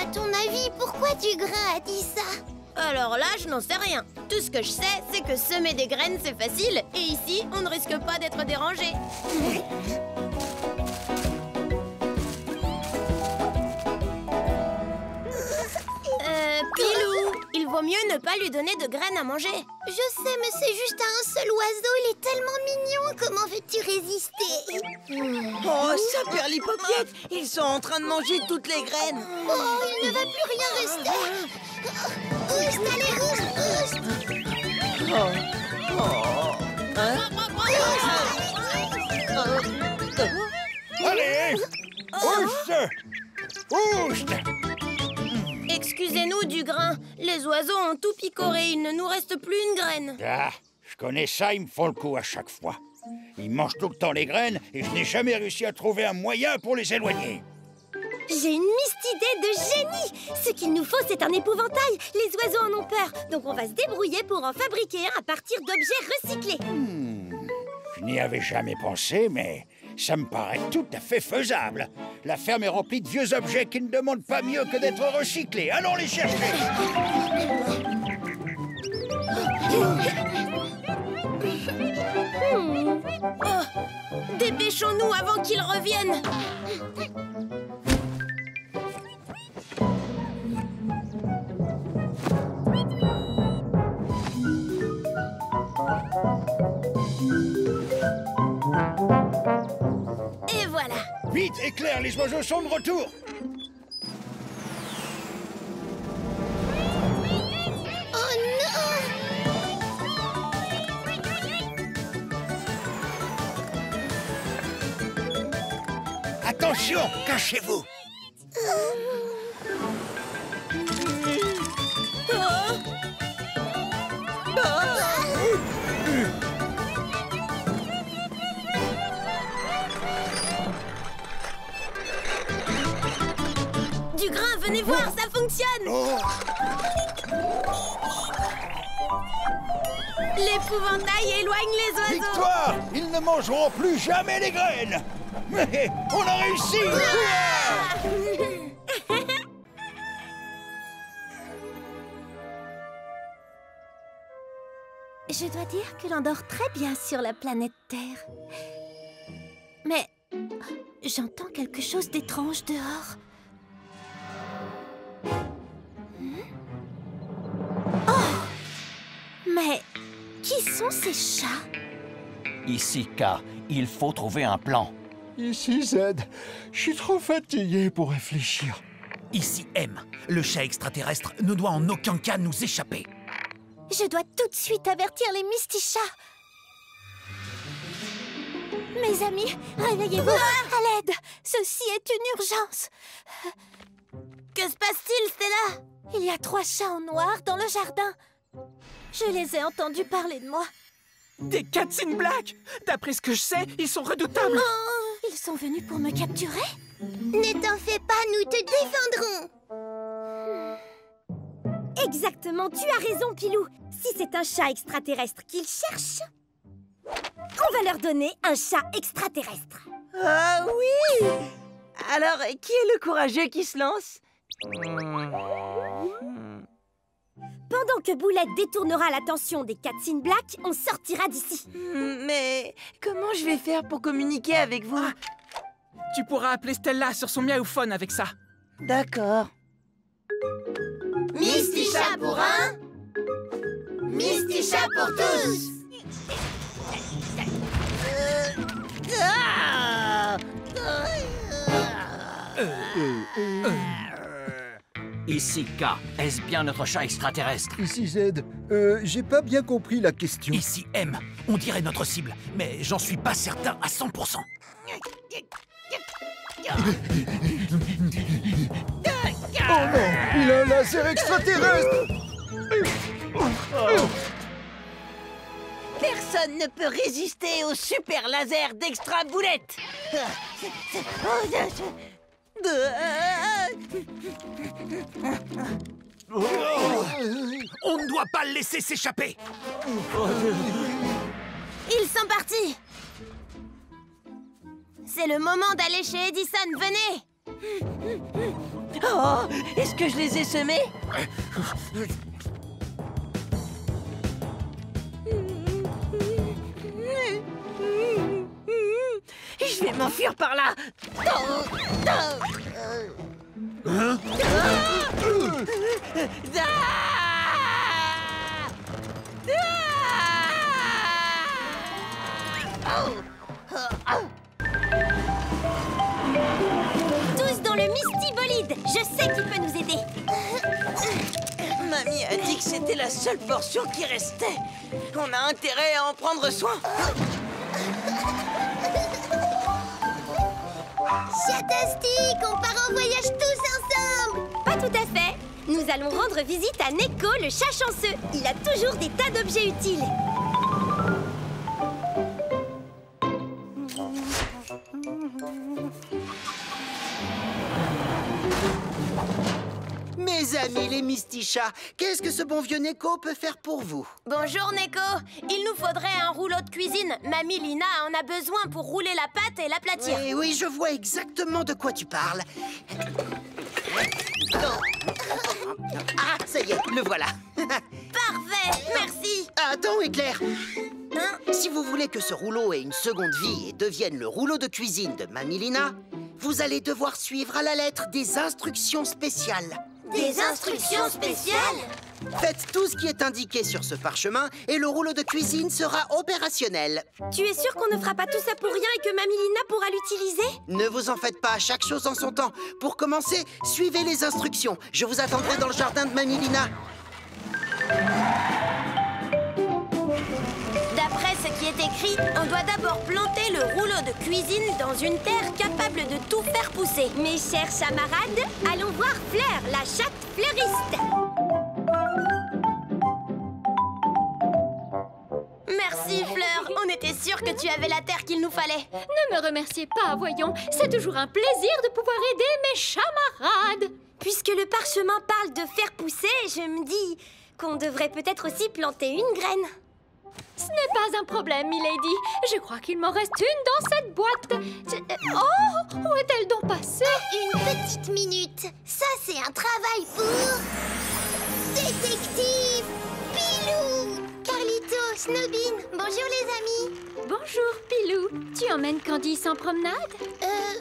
À ton avis, pourquoi Dugrain a dit ça? Alors là, je n'en sais rien. Tout ce que je sais, c'est que semer des graines, c'est facile. Et ici, on ne risque pas d'être dérangé. Pilou, il vaut mieux ne pas lui donner de graines à manger. Je sais, mais c'est juste un seul oiseau. Il est tellement mignon. Comment veux-tu résister? Oh, ça perd l'hypopiète. Ils sont en train de manger toutes les graines. Oh, il ne va plus rien rester. Oust, allez, oust, Allez, oust, oust. Excusez-nous, Dugrain. Les oiseaux ont tout picoré. Il ne nous reste plus une graine. Ah, je connais ça, ils me font le coup à chaque fois. Ils mangent tout le temps les graines et je n'ai jamais réussi à trouver un moyen pour les éloigner. J'ai une idée de génie! Ce qu'il nous faut, c'est un épouvantail. Les oiseaux en ont peur, donc on va se débrouiller pour en fabriquer un à partir d'objets recyclés. Je n'y avais jamais pensé, mais ça me paraît tout à fait faisable. La ferme est remplie de vieux objets qui ne demandent pas mieux que d'être recyclés. Allons les chercher! Oh, dépêchons-nous avant qu'ils reviennent. Et voilà. Vite, éclaire, les oiseaux sont de retour! Oh non! Attention, cachez-vous! Dugrain, venez voir, ça fonctionne. L'épouvantail éloigne les oiseaux. Victoire! Ils ne mangeront plus jamais les graines! Mais on a réussi! Je dois dire que l'on dort très bien sur la planète Terre. Mais j'entends quelque chose d'étrange dehors. Oh! Mais qui sont ces chats? Ici, K, il faut trouver un plan. Ici, Z, je suis trop fatigué pour réfléchir. Ici, M, le chat extraterrestre ne doit en aucun cas nous échapper. Je dois tout de suite avertir les Mistichats. Mes amis, réveillez-vous. À l'aide, ceci est une urgence. Que se passe-t-il, Stella? Il y a 3 chats en noir dans le jardin. Je les ai entendus parler de moi. Des Cats in Black! D'après ce que je sais, ils sont redoutables. Ils sont venus pour me capturer? Ne t'en fais pas, nous te défendrons. Exactement, tu as raison, Pilou. Si c'est un chat extraterrestre qu'ils cherchent, on va leur donner un chat extraterrestre. Ah oui! Alors, qui est le courageux qui se lance? Pendant que Boulette détournera l'attention des Cats in Black, on sortira d'ici. Mais comment je vais faire pour communiquer avec vous? Tu pourras appeler Stella sur son miaophone avec ça. D'accord. Misticha pour un, Misticha pour tous. Ici, K, est-ce bien notre chat extraterrestre? Ici, Z, j'ai pas bien compris la question. Ici, M, on dirait notre cible, mais j'en suis pas certain à 100%. Oh non, il a un laser extraterrestre! Personne ne peut résister au super laser d'Extra Boulette. On ne doit pas le laisser s'échapper. Ils sont partis. C'est le moment d'aller chez Edison, venez. Oh, Oh, est-ce que je les ai semés? Je vais m'enfuir par là. Tous dans le Mystibolide. Je sais qui peut nous aider. Mamie a dit que c'était la seule portion qui restait. On a intérêt à en prendre soin. Fantastique, on part en voyage tous ensemble. Pas tout à fait. Nous allons rendre visite à Neko, le chat chanceux. Il a toujours des tas d'objets utiles. Mes amis, les Mistichats, qu'est-ce que ce bon vieux Neko peut faire pour vous? Bonjour Neko. Il nous faudrait un rouleau de cuisine. Mamie Lina en a besoin pour rouler la pâte et l'aplatir. Oui, oui, je vois exactement de quoi tu parles. Ah, ça y est, le voilà. Parfait, merci. Attends, Éclair. Hein? Si vous voulez que ce rouleau ait une seconde vie et devienne le rouleau de cuisine de Mamie Lina, vous allez devoir suivre à la lettre des instructions spéciales. Des instructions spéciales? Faites tout ce qui est indiqué sur ce parchemin et le rouleau de cuisine sera opérationnel. Tu es sûr qu'on ne fera pas tout ça pour rien et que Mamie Lina pourra l'utiliser? Ne vous en faites pas, chaque chose en son temps. Pour commencer, suivez les instructions. Je vous attendrai dans le jardin de Mamie Lina. D'après ce qui est écrit, on doit d'abord planter le rouleau de cuisine dans une terre capable de tout faire pousser. Mes chers camarades, allons voir Fleur, la chatte fleuriste. Merci Fleur, on était sûrs que tu avais la terre qu'il nous fallait. Ne me remerciez pas, voyons. C'est toujours un plaisir de pouvoir aider mes camarades. Puisque le parchemin parle de faire pousser, je me dis qu'on devrait peut-être aussi planter une graine. Ce n'est pas un problème, Milady. Je crois qu'il m'en reste une dans cette boîte. Oh, où est-elle donc passée? Une petite minute. Ça, c'est un travail pour... Détective Pilou. Carlito, Snobine, bonjour les amis. Bonjour, Pilou. Tu emmènes Candice en promenade?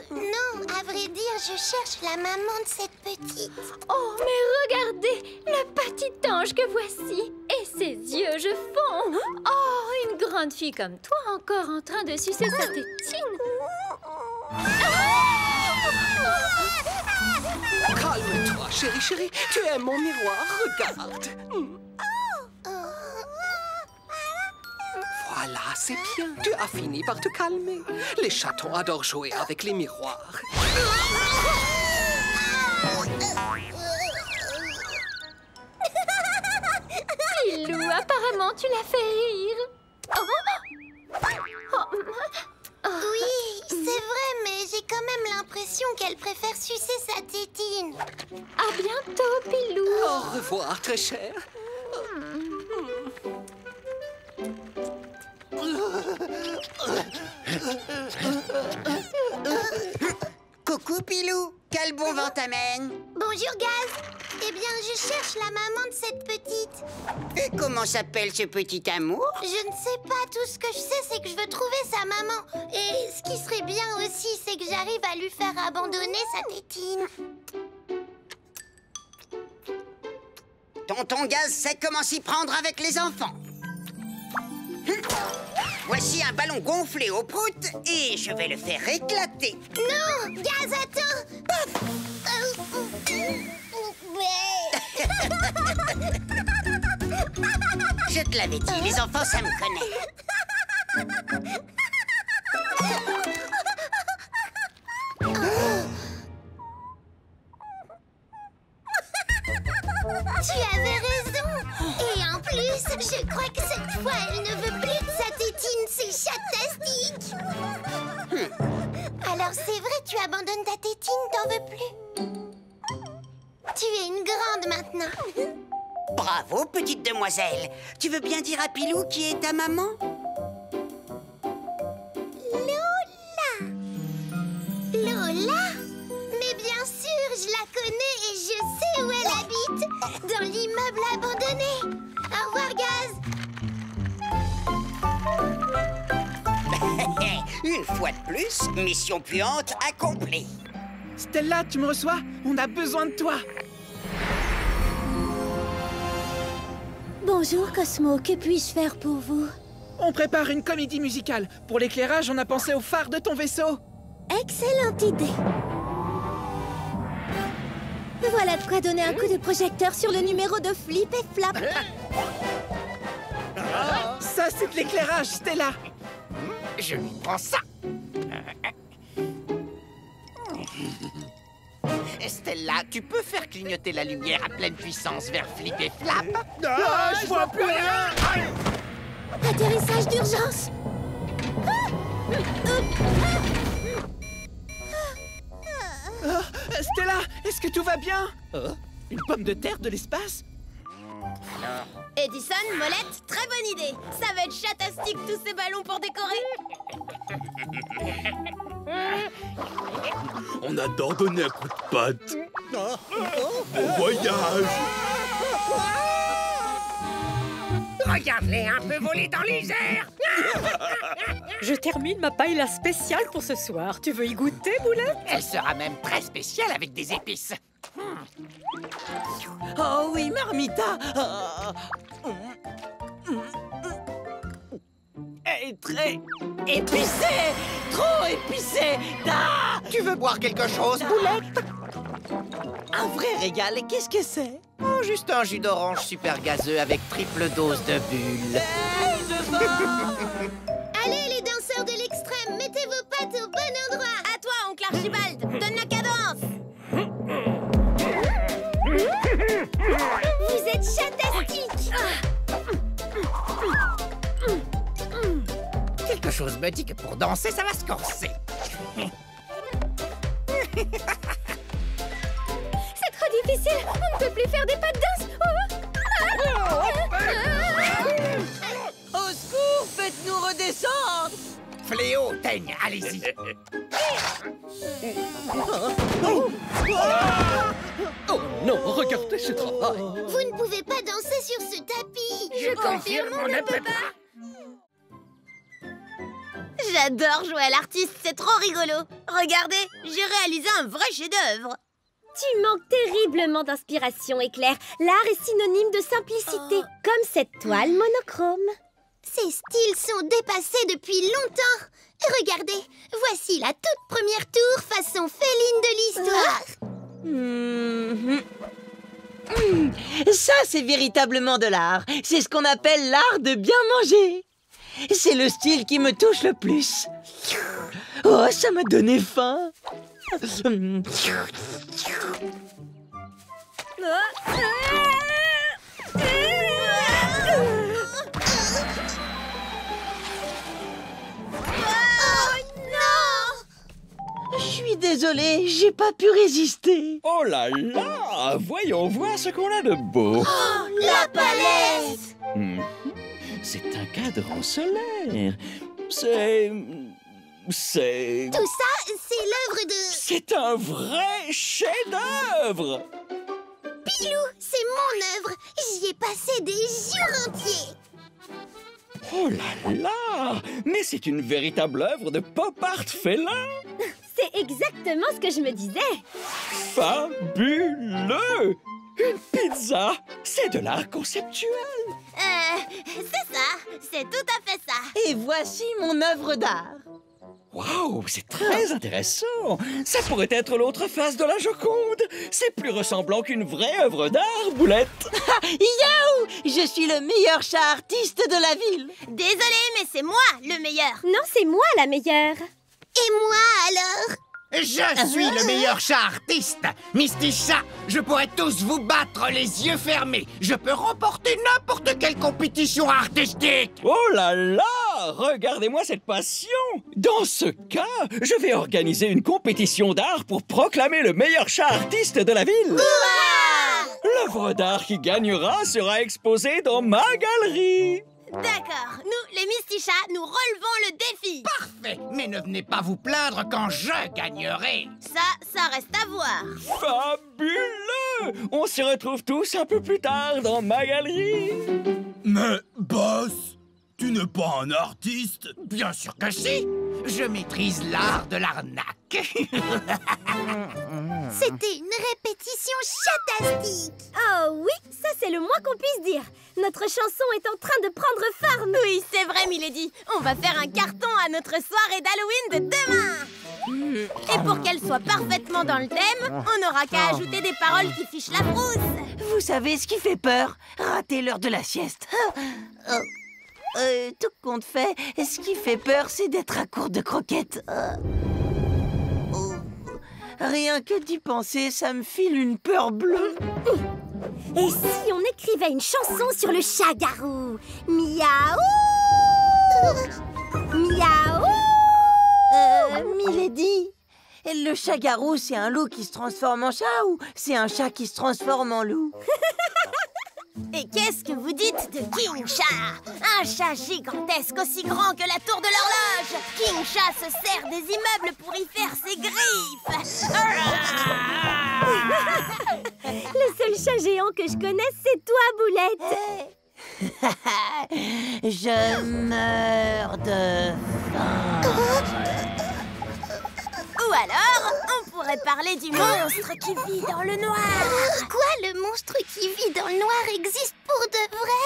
Non, à vrai dire, je cherche la maman de cette petite. Oh, mais regardez, le petit ange que voici. Et ses yeux, je fonds. Oh, une grande fille comme toi encore en train de sucer sa tétine. Calme-toi, chérie. Tu aimes mon miroir, regarde. Voilà, c'est bien. Tu as fini par te calmer. Les chatons adorent jouer avec les miroirs. Pilou, apparemment, tu l'as fait rire. Oui, c'est vrai, mais j'ai quand même l'impression qu'elle préfère sucer sa tétine. À bientôt, Pilou. Au revoir, très cher. Coucou, Pilou. Quel bon vent t'amène? Bonjour, Gaz. Eh bien, je cherche la maman de cette petite. Et comment s'appelle ce petit amour? Je ne sais pas. Tout ce que je sais, c'est que je veux trouver sa maman. Et ce qui serait bien aussi, c'est que j'arrive à lui faire abandonner sa tétine. Tonton Gaz sait comment s'y prendre avec les enfants. Voici un ballon gonflé au prout et je vais le faire éclater. Non, Gaz, attends. Je te l'avais dit, les enfants, ça me connaît. Tu avais raison. Et en plus, je crois que cette fois, elle ne veut plus de sa tétine. C'est chatastique. Alors, c'est vrai, tu abandonnes ta tétine, t'en veux plus. Tu es une grande maintenant. Bravo, petite demoiselle. Tu veux bien dire à Pilou qui est ta maman? Lola. Lola? Mais bien sûr, je la connais et sais où elle habite. Dans l'immeuble abandonné. Au revoir, Gaz. Une fois de plus, mission puante accomplie. Stella, tu me reçois? On a besoin de toi. Bonjour, Cosmo. Que puis-je faire pour vous? On prépare une comédie musicale. Pour l'éclairage, on a pensé au phare de ton vaisseau. Excellente idée. Voilà de quoi donner un coup de projecteur sur le numéro de Flip et Flap. Ça, c'est de l'éclairage, Stella. Je lui prends ça. Stella, tu peux faire clignoter la lumière à pleine puissance vers Flip et Flap? Je vois plus rien. Atterrissage d'urgence. Stella, est-ce que tout va bien? Une pomme de terre de l'espace? Edison, Molette, très bonne idée. Ça va être chatastique tous ces ballons pour décorer. On adore donner un coup de patte. Bon voyage. Regarde-les un peu voler dans les airs. Je termine ma paella spéciale pour ce soir. Tu veux y goûter, Boulette? Elle sera même très spéciale avec des épices. Oh oui, Marmita. Elle est très épicée. Trop épicée. Tu veux boire quelque chose, Boulette? Un vrai régal. Et qu'est-ce que c'est? Oh, juste un jus d'orange super gazeux avec triple dose de bulles. Allez, les danseurs de l'extrême, mettez vos pattes au bon endroit. À toi, oncle Archibald. Donne la cadence. Vous êtes chatastique. Quelque chose me dit que pour danser, ça va se corser. C'est trop difficile. On ne peut plus faire des pas de danse. Au secours, faites-nous redescendre. Fléau, teigne, allez-y. Oh non, regardez ce travail. Vous ne pouvez pas danser sur ce tapis. Je confirme, on ne peut pas. J'adore jouer à l'artiste, c'est trop rigolo. Regardez, j'ai réalisé un vrai chef-d'œuvre. Tu manques terriblement d'inspiration, Éclair. L'art est synonyme de simplicité, comme cette toile monochrome. Ces styles sont dépassés depuis longtemps. Regardez, voici la toute première tour façon féline de l'histoire. Ça, c'est véritablement de l'art. C'est ce qu'on appelle l'art de bien manger. C'est le style qui me touche le plus. Oh, ça m'a donné faim. Je suis désolée, j'ai pas pu résister. Oh là là, voyons voir ce qu'on a de beau. La palette. C'est un cadran solaire. C'est... Tout ça, c'est l'œuvre de... C'est un vrai chef-d'œuvre. Pilou, c'est mon œuvre. J'y ai passé des jours entiers. Oh là là, mais c'est une véritable œuvre de pop art félin. C'est exactement ce que je me disais. Fabuleux. Une pizza, c'est de l'art conceptuel. C'est ça, c'est tout à fait ça. Et voici mon œuvre d'art. Waouh, c'est très intéressant. Ça pourrait être l'autre face de la Joconde. C'est plus ressemblant qu'une vraie œuvre d'art, Boulette. Yahoo! Je suis le meilleur chat artiste de la ville. Désolée, mais c'est moi le meilleur. Non, c'est moi la meilleure. Et moi, alors? Je suis le meilleur chat artiste. Misty Chat, je pourrais tous vous battre les yeux fermés. Je peux remporter n'importe quelle compétition artistique. Oh là là, regardez-moi cette passion. Dans ce cas, je vais organiser une compétition d'art pour proclamer le meilleur chat artiste de la ville. L'œuvre d'art qui gagnera sera exposée dans ma galerie. D'accord, nous, les Misty Chats, nous relevons le défi. Parfait, mais ne venez pas vous plaindre quand je gagnerai. Ça reste à voir. Fabuleux! On se retrouve tous un peu plus tard dans ma galerie. Mais, boss, tu n'es pas un artiste? Bien sûr que si. Je maîtrise l'art de l'arnaque. C'était une répétition chatastique. Oh oui, ça c'est le moins qu'on puisse dire. Notre chanson est en train de prendre forme. Oui, c'est vrai, Milady. On va faire un carton à notre soirée d'Halloween de demain. Et pour qu'elle soit parfaitement dans le thème, on n'aura qu'à ajouter des paroles qui fichent la brousse. Vous savez ce qui fait peur? Rater l'heure de la sieste. Tout compte fait, ce qui fait peur, c'est d'être à court de croquettes. Rien que d'y penser, ça me file une peur bleue. Et si on écrivait une chanson sur le chat-garou? Miaou! Miaou! Milady, le chat-garou, c'est un loup qui se transforme en chat ou c'est un chat qui se transforme en loup? Et qu'est-ce que vous dites de King Chat? Un chat gigantesque aussi grand que la tour de l'horloge. King Chat se sert des immeubles pour y faire ses griffes. Le seul chat géant que je connaisse, c'est toi, Boulette. Je meurs de faim. Ou alors, on pourrait parler du monstre qui vit dans le noir. Quoi, le monstre qui vit dans le noir existe pour de vrai?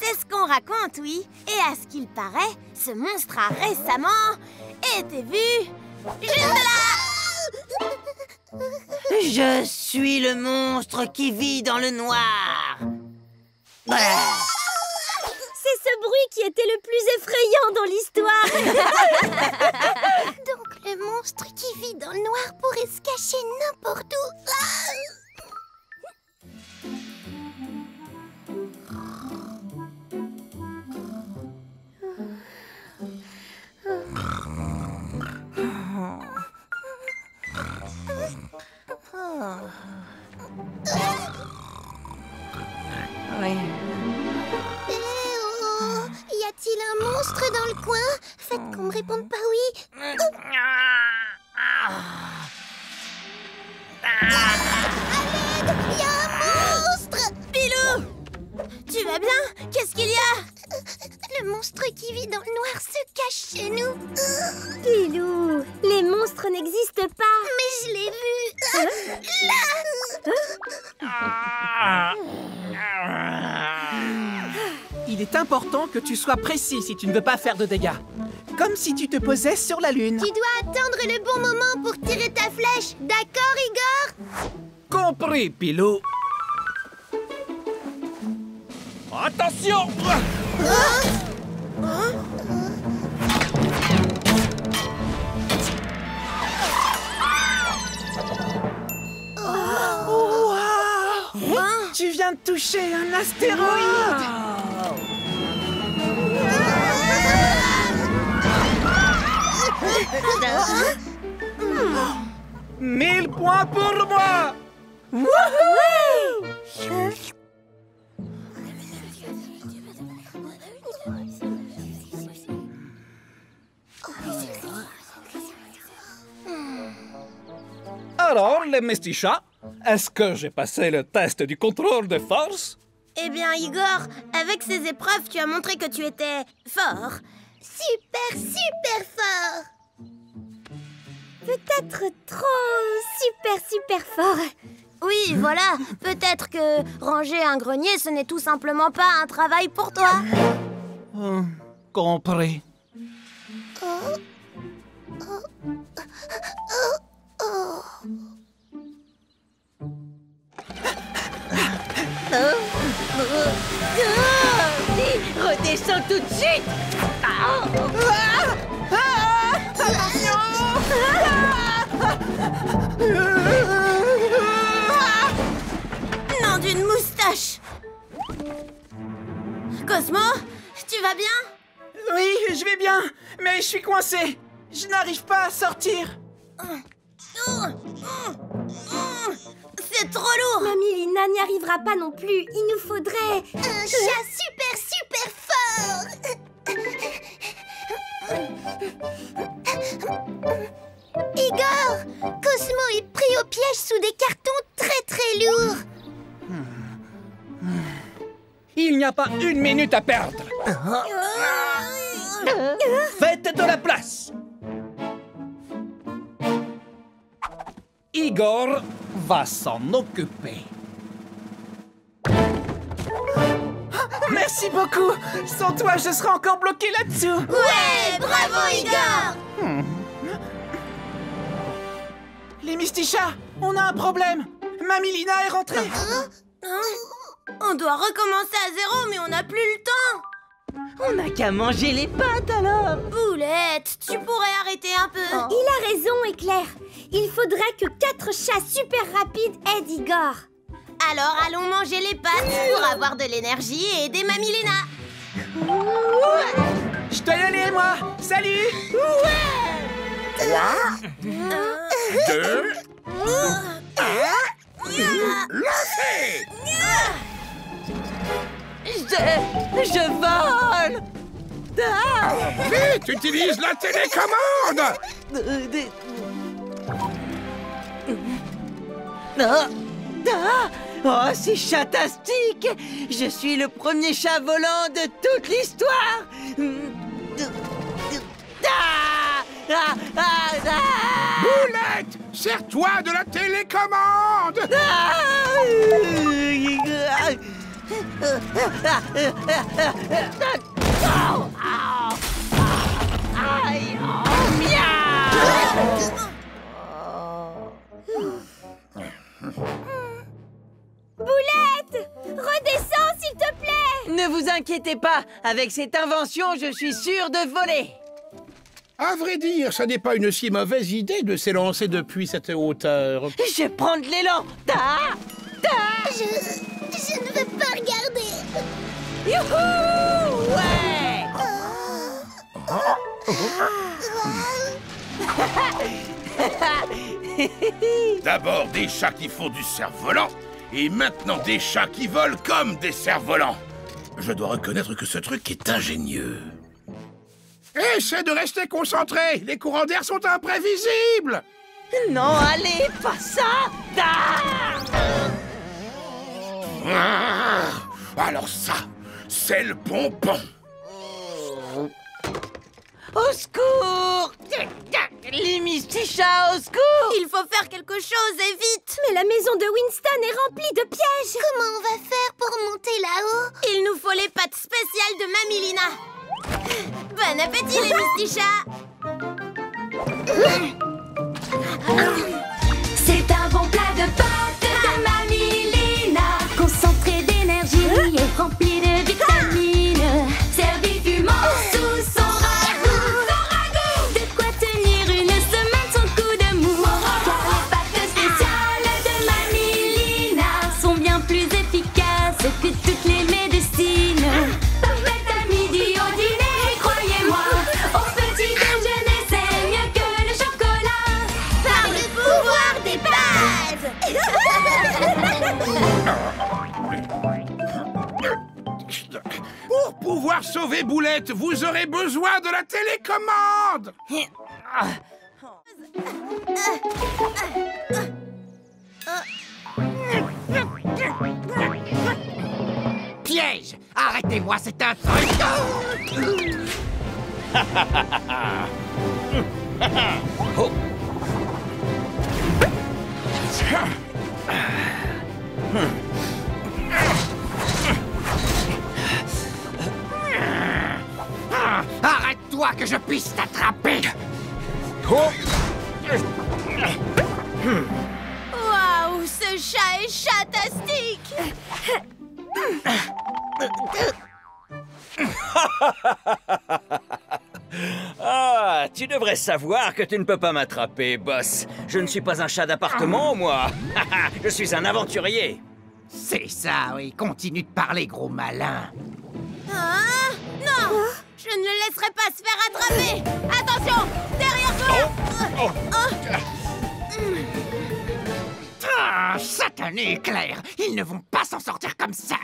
C'est ce qu'on raconte, oui. Et à ce qu'il paraît, ce monstre a récemment été vu juste là. Je suis le monstre qui vit dans le noir. C'est ce bruit qui était le plus effrayant dans l'histoire. Donc le monstre qui vit dans le noir pourrait se cacher n'importe où. Oui. Y a-t-il un monstre dans le coin? Faites qu'on me réponde pas oui. À l'aide, y a un monstre! Pilou! Tu vas bien? Qu'est-ce qu'il y a? Le monstre qui vit dans le noir se cache chez nous. Pilou, les monstres n'existent pas. Mais je l'ai vu. Là. Il est important que tu sois précis si tu ne veux pas faire de dégâts. Comme si tu te posais sur la Lune. Tu dois attendre le bon moment pour tirer ta flèche. D'accord, Igor? Compris, Pilou. Attention! Tu viens de toucher un astéroïde. 1000 points pour moi. Alors, les mestichats, est-ce que j'ai passé le test du contrôle de force? Eh bien, Igor, avec ces épreuves, tu as montré que tu étais fort. Super, super fort. Peut-être trop super fort. Oui, voilà. Peut-être que ranger un grenier, ce n'est tout simplement pas un travail pour toi. Compris. Redescends tout de suite. Nom d'une moustache. Cosmo, tu vas bien? Oui, je vais bien, mais je suis coincé. Je n'arrive pas à sortir. C'est trop lourd. Mamie Lina n'y arrivera pas non plus. Il nous faudrait... un chat super fort. Igor, Cosmo est pris au piège sous des cartons très lourds. Il n'y a pas une minute à perdre. Faites de la place. Igor va s'en occuper. Merci beaucoup. Sans toi, je serais encore bloqué là-dessous. Ouais, bravo Igor. Les Mystichats, on a un problème. Mamilina est rentrée. On doit recommencer à zéro, mais on n'a plus le temps. On n'a qu'à manger les pâtes alors. Boulette, tu pourrais arrêter un peu. Il a raison, Éclair. Il faudrait que 4 chats super rapides aident Igor. Alors allons manger les pâtes pour avoir de l'énergie et aider Mamilina. Je dois y aller, moi. Salut. Deux. Lancez! Je vole. Vite, utilise la télécommande! Oh, c'est chatastique! Je suis le premier chat volant de toute l'histoire! Boulette! Sers-toi de la télécommande! Boulette! Redescends, s'il te plaît! Ne vous inquiétez pas, avec cette invention, je suis sûr de voler. À vrai dire, ça n'est pas une si mauvaise idée de s'élancer depuis cette hauteur. Je prends de l'élan. Je ne veux pas regarder. Youhou! Ouais! D'abord des chats qui font du cerf-volant, et maintenant des chats qui volent comme des cerfs-volants. Je dois reconnaître que ce truc est ingénieux. Essaie de rester concentré, les courants d'air sont imprévisibles. Non, allez, pas ça! Alors ça, c'est le bonbon. Au secours! Les Mystichats, au secours! Il faut faire quelque chose et vite. Mais la maison de Winston est remplie de pièges. Comment on va faire pour monter là-haut? Il nous faut les pâtes spéciales de Mamilina. Bon appétit les Mystichats. C'est un bon plat de pâtes de Mamilina, concentré d'énergie et rempli de vitamines, servi fumant sous son ragoût. De quoi tenir une semaine sans coup de mou. Car les pâtes spéciales de Mamilina sont bien plus efficaces que toutes les médecines. Parfaites à midi, au dîner, croyez-moi, au petit déjeuner, c'est mieux que le chocolat. Par le pouvoir des pâtes. Pour pouvoir sauver Boulette, vous aurez besoin de la télécommande. Piège! Arrêtez-moi, c'est un truc! Oh. Arrête-toi que je puisse t'attraper! Waouh, ce chat est chatastique. Ah, tu devrais savoir que tu ne peux pas m'attraper, boss. Je ne suis pas un chat d'appartement, moi. Je suis un aventurier. C'est ça, oui. Continue de parler, gros malin. Ah, non, je ne le laisserai pas se faire attraper. Attention, derrière toi. Ah, satané éclair! Ils ne vont pas s'en sortir comme ça!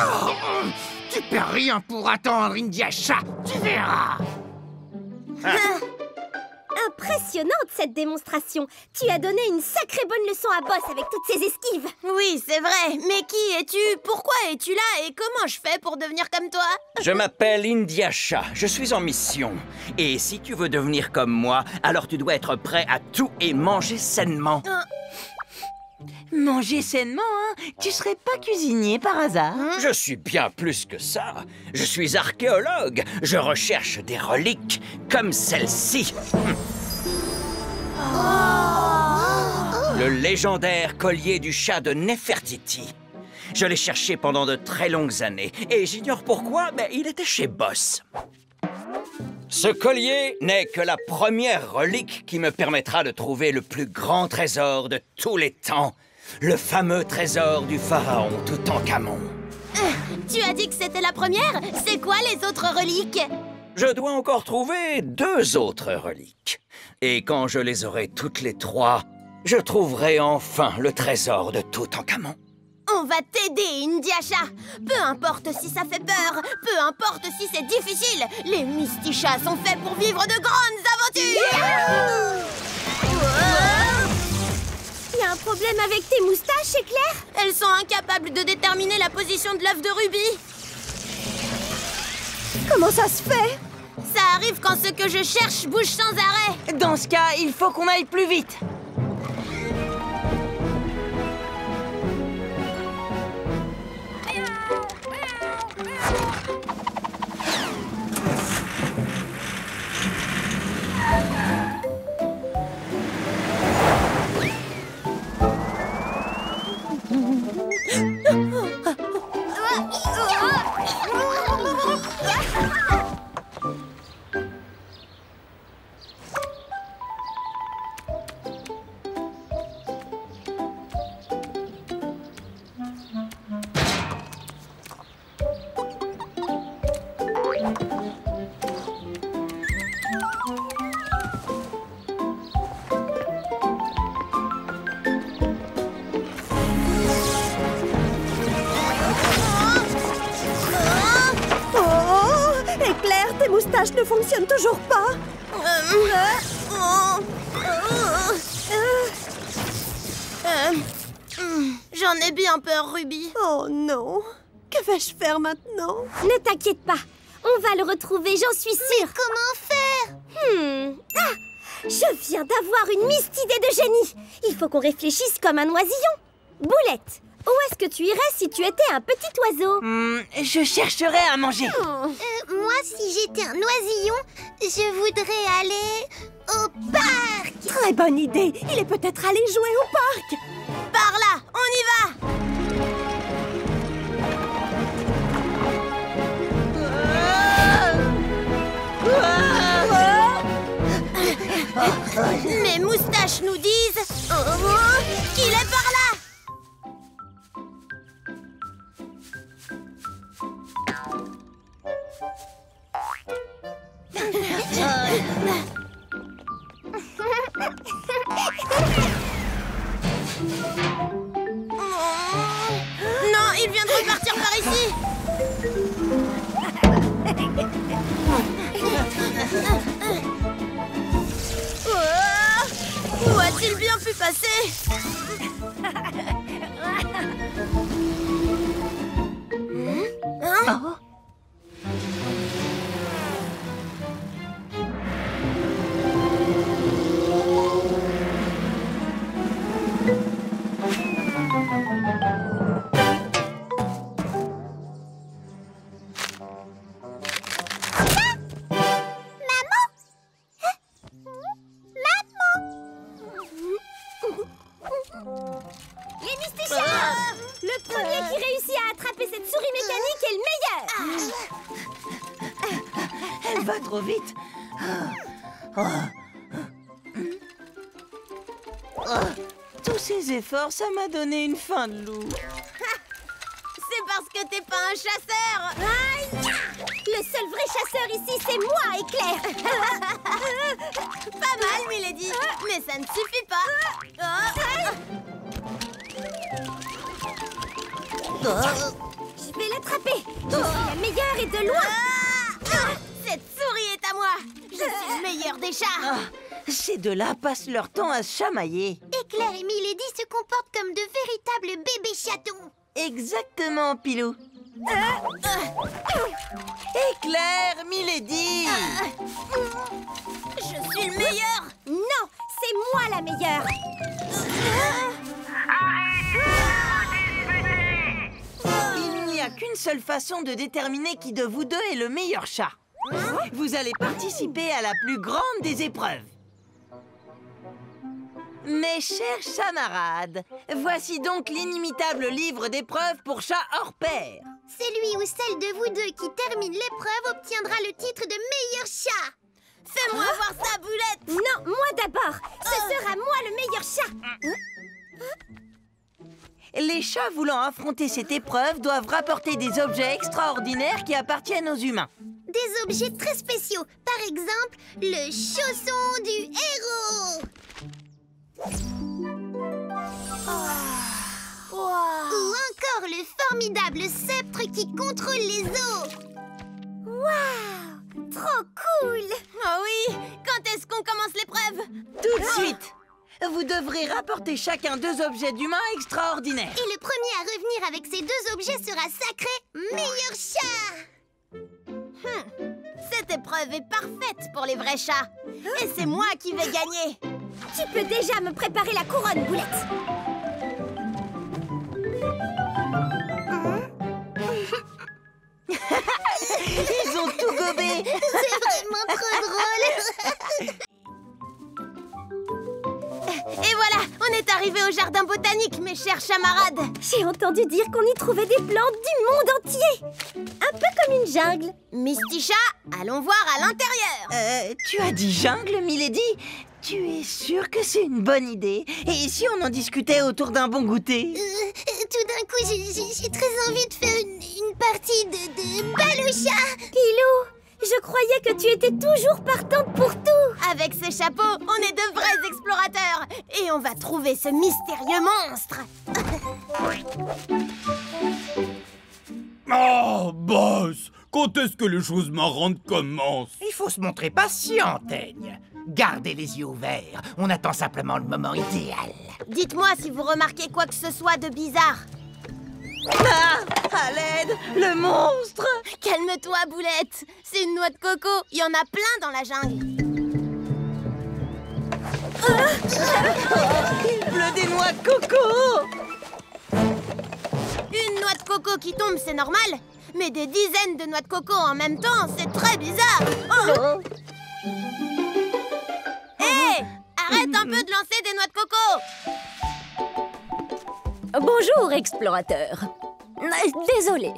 Oh, tu peux rien pour attendre, Indiacha! Tu verras! Impressionnante cette démonstration. Tu as donné une sacrée bonne leçon à Boss avec toutes ces esquives. Oui, c'est vrai. Mais qui es-tu? Pourquoi es-tu là? Et comment je fais pour devenir comme toi? Je m'appelle Indiacha, je suis en mission. Et si tu veux devenir comme moi, alors tu dois être prêt à tout et manger sainement. Manger sainement, hein? Tu serais pas cuisinier par hasard? Je suis bien plus que ça. Je suis archéologue. Je recherche des reliques comme celle-ci. Le légendaire collier du chat de Nefertiti. Je l'ai cherché pendant de très longues années. Et j'ignore pourquoi, mais il était chez Boss. Ce collier n'est que la première relique qui me permettra de trouver le plus grand trésor de tous les temps. Le fameux trésor du pharaon Toutankhamon. Tu as dit que c'était la première? C'est quoi les autres reliques? Je dois encore trouver 2 autres reliques. Et quand je les aurai toutes les 3, je trouverai enfin le trésor de Toutankhamon. On va t'aider, Indiacha. Peu importe si ça fait peur, peu importe si c'est difficile, les Mistichas sont faits pour vivre de grandes aventures. Il y a un problème avec tes moustaches, Éclair? Elles sont incapables de déterminer la position de l'œuf de Ruby. Comment ça se fait? Ça arrive quand ce que je cherche bouge sans arrêt. Dans ce cas, il faut qu'on aille plus vite. moustache ne fonctionne toujours pas. J'en ai bien peur, Ruby. Oh non. Que vais-je faire maintenant? Ne t'inquiète pas. On va le retrouver, j'en suis sûre. Mais comment faire? Ah! Je viens d'avoir une idée de génie. Il faut qu'on réfléchisse comme un oisillon. Boulette, où est-ce que tu irais si tu étais un petit oiseau? Je chercherais à manger. Moi, si j'étais un oisillon, je voudrais aller au parc. Très bonne idée. Il est peut-être allé jouer au parc. Par là, on y va. Mes moustaches nous disent qu'il est par là. Non, il vient de repartir par ici. Où a-t-il bien pu passer? Hein? Les Mistichas! Le premier qui réussit à attraper cette souris mécanique est le meilleur! Elle va trop vite. Tous ces efforts, ça m'a donné une faim de loup. C'est parce que t'es pas un chasseur. Aïe! Le seul vrai chasseur ici, c'est moi, Éclair. Pas mal, Milady. Mais ça ne suffit pas. Je vais l'attraper. Je suis la meilleure et de loin. Cette souris est à moi. Je suis le mes chats. Ah, ces deux-là passent leur temps à se chamailler. Éclair et Milady se comportent comme de véritables bébés chatons. Exactement, Pilou. Éclair, Milady. Je suis le meilleur. Non, c'est moi la meilleure. Il n'y a qu'une seule façon de déterminer qui de vous deux est le meilleur chat. Vous allez participer à la plus grande des épreuves. Mes chers camarades, voici donc l'inimitable livre d'épreuves pour chats hors pair. Celui ou celle de vous deux qui termine l'épreuve obtiendra le titre de meilleur chat. Fais-moi voir ça, Boulette. Non, moi d'abord. Ce sera moi le meilleur chat. Les chats voulant affronter cette épreuve doivent rapporter des objets extraordinaires qui appartiennent aux humains. Des objets très spéciaux. Par exemple, le chausson du héros. Ou encore le formidable sceptre qui contrôle les eaux. Waouh, trop cool. Oh oui, quand est-ce qu'on commence l'épreuve? Tout de suite. Vous devrez rapporter chacun 2 objets d'humains extraordinaires. Et le premier à revenir avec ces 2 objets sera sacré meilleur chat. Cette épreuve est parfaite pour les vrais chats. Et c'est moi qui vais gagner. Tu peux déjà me préparer la couronne, Boulette. Ils ont tout gobé. C'est vraiment trop drôle. Et voilà, on est arrivé au jardin botanique, mes chers camarades. J'ai entendu dire qu'on y trouvait des plantes du monde entier. Un peu comme une jungle. Misty Chat, allons voir à l'intérieur. Tu as dit jungle, Milady? Tu es sûre que c'est une bonne idée? Et si on en discutait autour d'un bon goûter? Tout d'un coup, j'ai très envie de faire une partie de balle au chat. Pilou, je croyais que tu étais toujours partante pour tout. Avec ces chapeaux, on est de vrais explorateurs. Et on va trouver ce mystérieux monstre. Oh, boss! Quand est-ce que les choses marrantes commencent? Il faut se montrer patient, Teigne. Gardez les yeux ouverts. On attend simplement le moment idéal. Dites-moi si vous remarquez quoi que ce soit de bizarre. Ah! À l'aide! Le monstre! Calme-toi, Boulette. C'est une noix de coco. Il y en a plein dans la jungle. Il pleut des noix de coco! Une noix de coco qui tombe, c'est normal. Mais des dizaines de noix de coco en même temps, c'est très bizarre. Oh! Hé! Arrête un peu de lancer des noix de coco! Bonjour, explorateur. Désolée,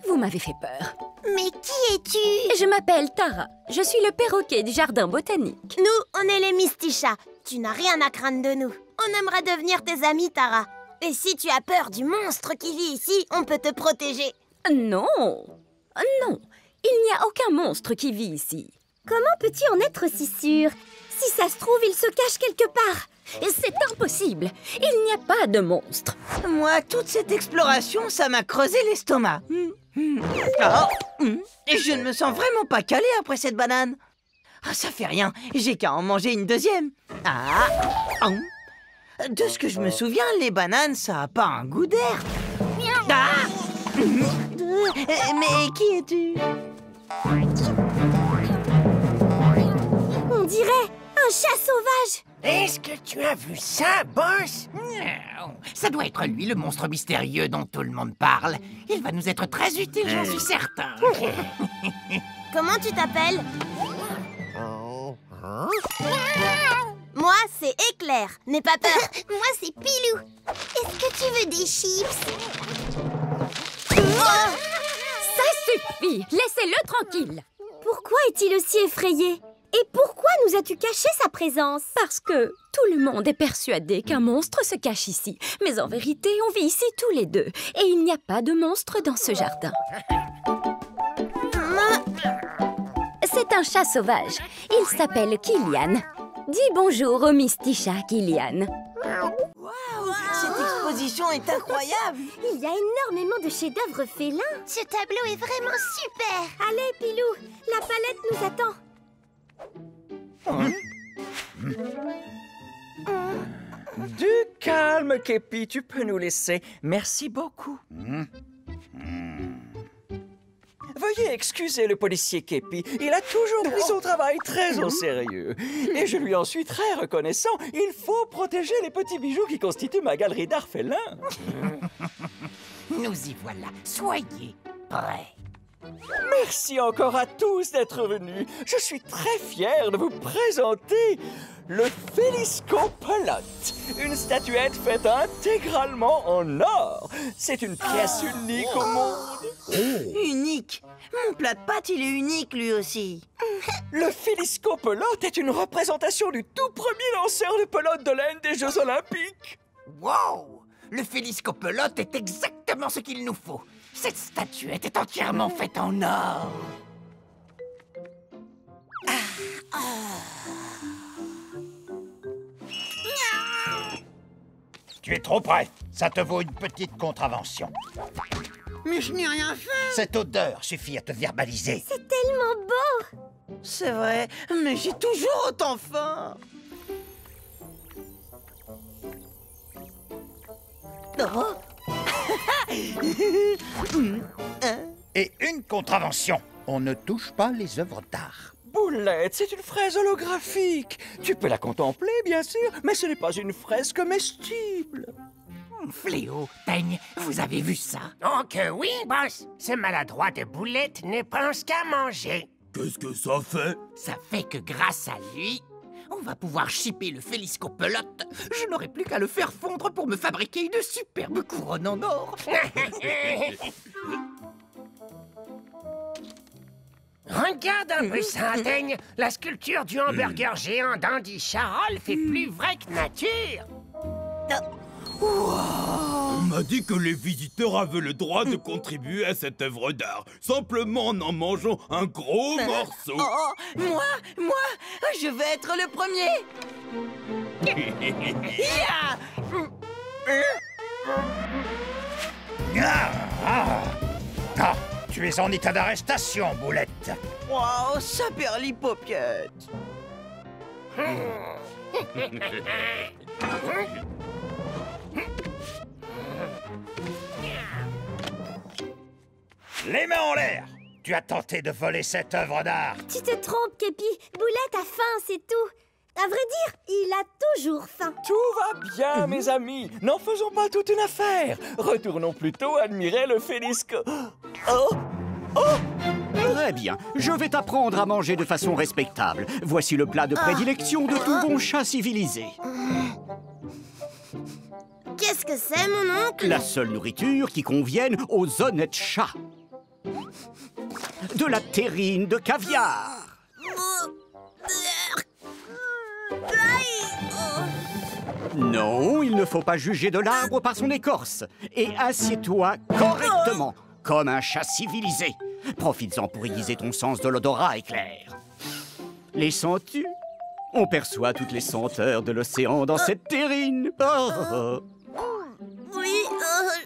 vous m'avez fait peur. Mais qui es-tu? Je m'appelle Tara. Je suis le perroquet du jardin botanique. Nous, on est les Misty Chats. Tu n'as rien à craindre de nous. On aimerait devenir tes amis, Tara. Et si tu as peur du monstre qui vit ici, on peut te protéger. Non, non, il n'y a aucun monstre qui vit ici. Comment peux-tu en être si sûr? Si ça se trouve, il se cache quelque part. C'est impossible. Il n'y a pas de monstre. Moi, toute cette exploration, ça m'a creusé l'estomac. Et je ne me sens vraiment pas calé après cette banane. Ah, ça fait rien, j'ai qu'à en manger une deuxième. De ce que je me souviens, les bananes, ça a pas un goût d'air. Mais qui es-tu? On dirait un chat sauvage. Est-ce que tu as vu ça, boss? Non. Ça doit être lui, le monstre mystérieux dont tout le monde parle. Il va nous être très utile, j'en suis certain. Comment tu t'appelles? Moi, c'est Éclair. N'aie pas peur. Moi, c'est Pilou. Est-ce que tu veux des chips? Ça suffit. Laissez-le tranquille. Pourquoi est-il aussi effrayé? Et pourquoi nous as-tu caché sa présence? Parce que tout le monde est persuadé qu'un monstre se cache ici. Mais en vérité, on vit ici tous les deux. Et il n'y a pas de monstre dans ce jardin. C'est un chat sauvage. Il s'appelle Killian. Dis bonjour au Misty Chat, Killian. Wow, cette exposition est incroyable. Il y a énormément de chefs-d'œuvre félins. Ce tableau est vraiment super. Allez, Pilou, la palette nous attend. Du calme, Képi, tu peux nous laisser. Merci beaucoup. Veuillez excuser le policier Képi. Il a toujours pris son travail très au sérieux. Et je lui en suis très reconnaissant. Il faut protéger les petits bijoux qui constituent ma galerie d'art félin. Nous y voilà. Soyez prêts. Merci encore à tous d'être venus. Je suis très fier de vous présenter le Féliscopelote, une statuette faite intégralement en or. C'est une pièce unique au monde. Unique? Mon plat de pâtes, il est unique lui aussi. Le Féliscopelote est une représentation du tout premier lanceur de pelote de laine des Jeux Olympiques. Wow! Le Féliscopelote est exactement ce qu'il nous faut. Cette statuette est entièrement faite en or. Tu es trop près. Ça te vaut une petite contravention. Mais je n'ai rien fait. Cette odeur suffit à te verbaliser. C'est tellement beau. C'est vrai, mais j'ai toujours autant faim. Oh. Et une contravention. On ne touche pas les œuvres d'art. Boulette, c'est une fraise holographique. Tu peux la contempler, bien sûr, mais ce n'est pas une fraise comestible. Fléau, Teigne, vous avez vu ça? Oh que oui, boss. Ce maladroit de Boulette ne pense qu'à manger. Qu'est-ce que ça fait? Ça fait que grâce à lui, on va pouvoir shipper le Féliscopelote. Je n'aurai plus qu'à le faire fondre pour me fabriquer une superbe couronne en or. Regarde un peu ça, Teigne. La sculpture du hamburger géant d'Andy Charol fait plus vrai que nature. On m'a dit que les visiteurs avaient le droit de contribuer à cette œuvre d'art, simplement en en mangeant un gros morceau. Oh, moi, je vais être le premier. Tu es en état d'arrestation, Boulette. Wow, ça perd l'hypopiette. Les mains en l'air. Tu as tenté de voler cette œuvre d'art. Tu te trompes, Képi. Boulette a faim, c'est tout. À vrai dire, il a toujours faim. Tout va bien, mes amis. N'en faisons pas toute une affaire. Retournons plutôt admirer le Félisco... Oh! Très bien, je vais t'apprendre à manger de façon respectable. Voici le plat de prédilection de tout bon chat civilisé. Qu'est-ce que c'est, mon oncle? La seule nourriture qui convienne aux honnêtes chats. De la terrine de caviar. Non, il ne faut pas juger de l'arbre par son écorce. Et assieds-toi correctement, comme un chat civilisé. Profites-en pour aiguiser ton sens de l'odorat, Éclair. Les sens-tu? On perçoit toutes les senteurs de l'océan dans cette terrine. Oui,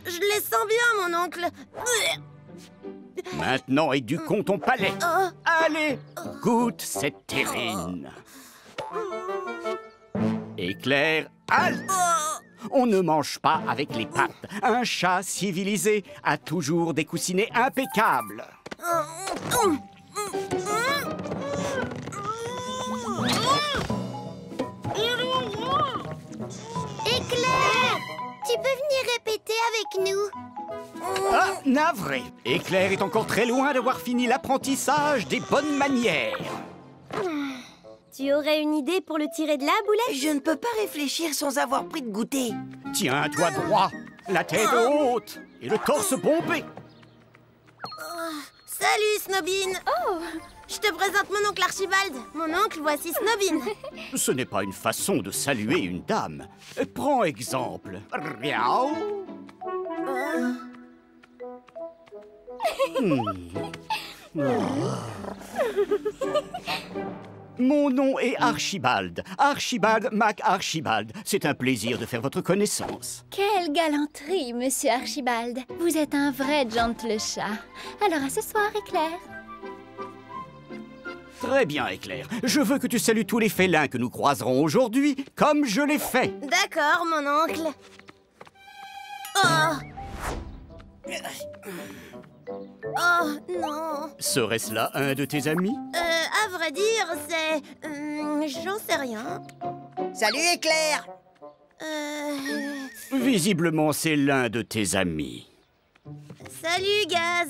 je les sens bien, mon oncle. Maintenant, éduquons ton palais. Allez, goûte cette terrine. Éclair, halte! On ne mange pas avec les pattes. Un chat civilisé a toujours des coussinets impeccables. Éclair, tu peux venir répéter avec nous? Ah, navré. Éclair est encore très loin d'avoir fini l'apprentissage des bonnes manières. Tu aurais une idée pour le tirer de là, Boulette? Je ne peux pas réfléchir sans avoir pris de goûter. Tiens-toi droit, la tête haute et le torse bombé. Salut, Snobine. Oh, je te présente mon oncle Archibald. Mon oncle, voici Snobine. Ce n'est pas une façon de saluer une dame. Prends exemple. Riao. Mon nom est Archibald. Archibald MacArchibald. C'est un plaisir de faire votre connaissance. Quelle galanterie, monsieur Archibald. Vous êtes un vrai gentle chat. Alors à ce soir, Éclair. Très bien, Éclair. Je veux que tu salues tous les félins que nous croiserons aujourd'hui, comme je l'ai fait. D'accord, mon oncle. Oh! Oh, non. Serait-ce là un de tes amis? À vrai dire, c'est... j'en sais rien. Salut, Éclair! Visiblement, c'est l'un de tes amis. Salut, Gaz.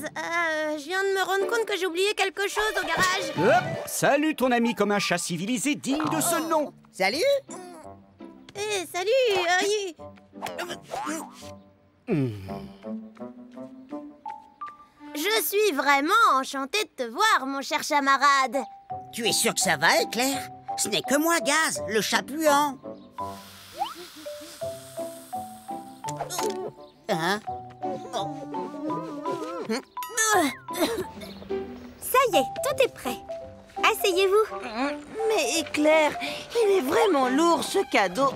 Je viens de me rendre compte que j'ai oublié quelque chose au garage. Hop! Salut ton ami comme un chat civilisé digne de ce nom. Salut! Eh, salut! Je suis vraiment enchantée de te voir, mon cher chamarade. Tu es sûr que ça va, Éclair? Ce n'est que moi, Gaz, le chat puant. Hein? Ça y est, tout est prêt. Asseyez-vous. Mais Éclair, il est vraiment lourd ce cadeau.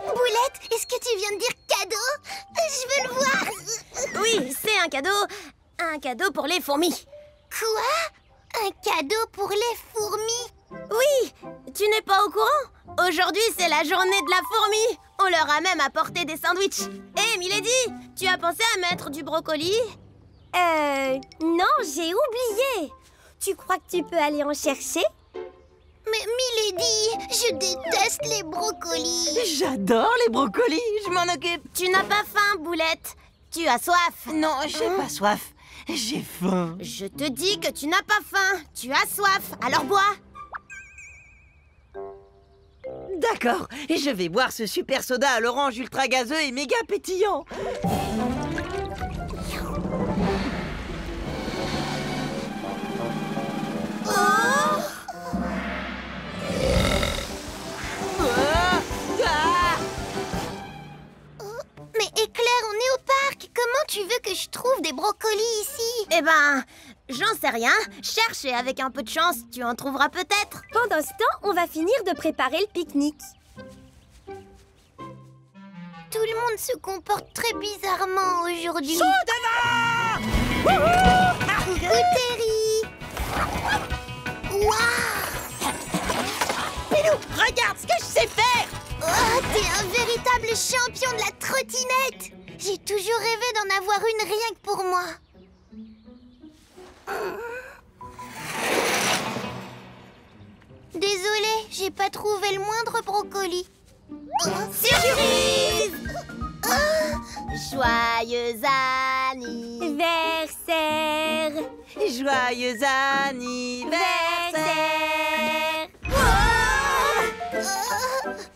Boulette, est-ce que tu viens de dire cadeau? Je veux le voir. Oui, c'est un cadeau. Un cadeau pour les fourmis. Quoi? Un cadeau pour les fourmis? Oui, tu n'es pas au courant? Aujourd'hui, c'est la journée de la fourmi. On leur a même apporté des sandwichs. Hé, Milady, tu as pensé à mettre du brocoli? Non, j'ai oublié. Tu crois que tu peux aller en chercher? Mais Milady, je déteste les brocolis. J'adore les brocolis, je m'en occupe. Tu n'as pas faim, Boulette. Tu as soif. Non, j'ai pas soif. J'ai faim. Je te dis que tu n'as pas faim. Tu as soif, alors bois. D'accord, et je vais boire ce super soda à l'orange ultra gazeux et méga pétillant. Mais Éclair, on est au parc. Comment tu veux que je trouve des brocolis ici? Eh ben, j'en sais rien. Cherche et avec un peu de chance, tu en trouveras peut-être. Pendant ce temps, on va finir de préparer le pique-nique. Tout le monde se comporte très bizarrement aujourd'hui. Saut devant! Coucou Terry. Waouh! Pilou, regarde ce que je sais faire! Oh, t'es un véritable champion de la trottinette! J'ai toujours rêvé d'en avoir une rien que pour moi. Désolée, j'ai pas trouvé le moindre brocoli. Surprise! Joyeux anniversaire! Joyeux anniversaire!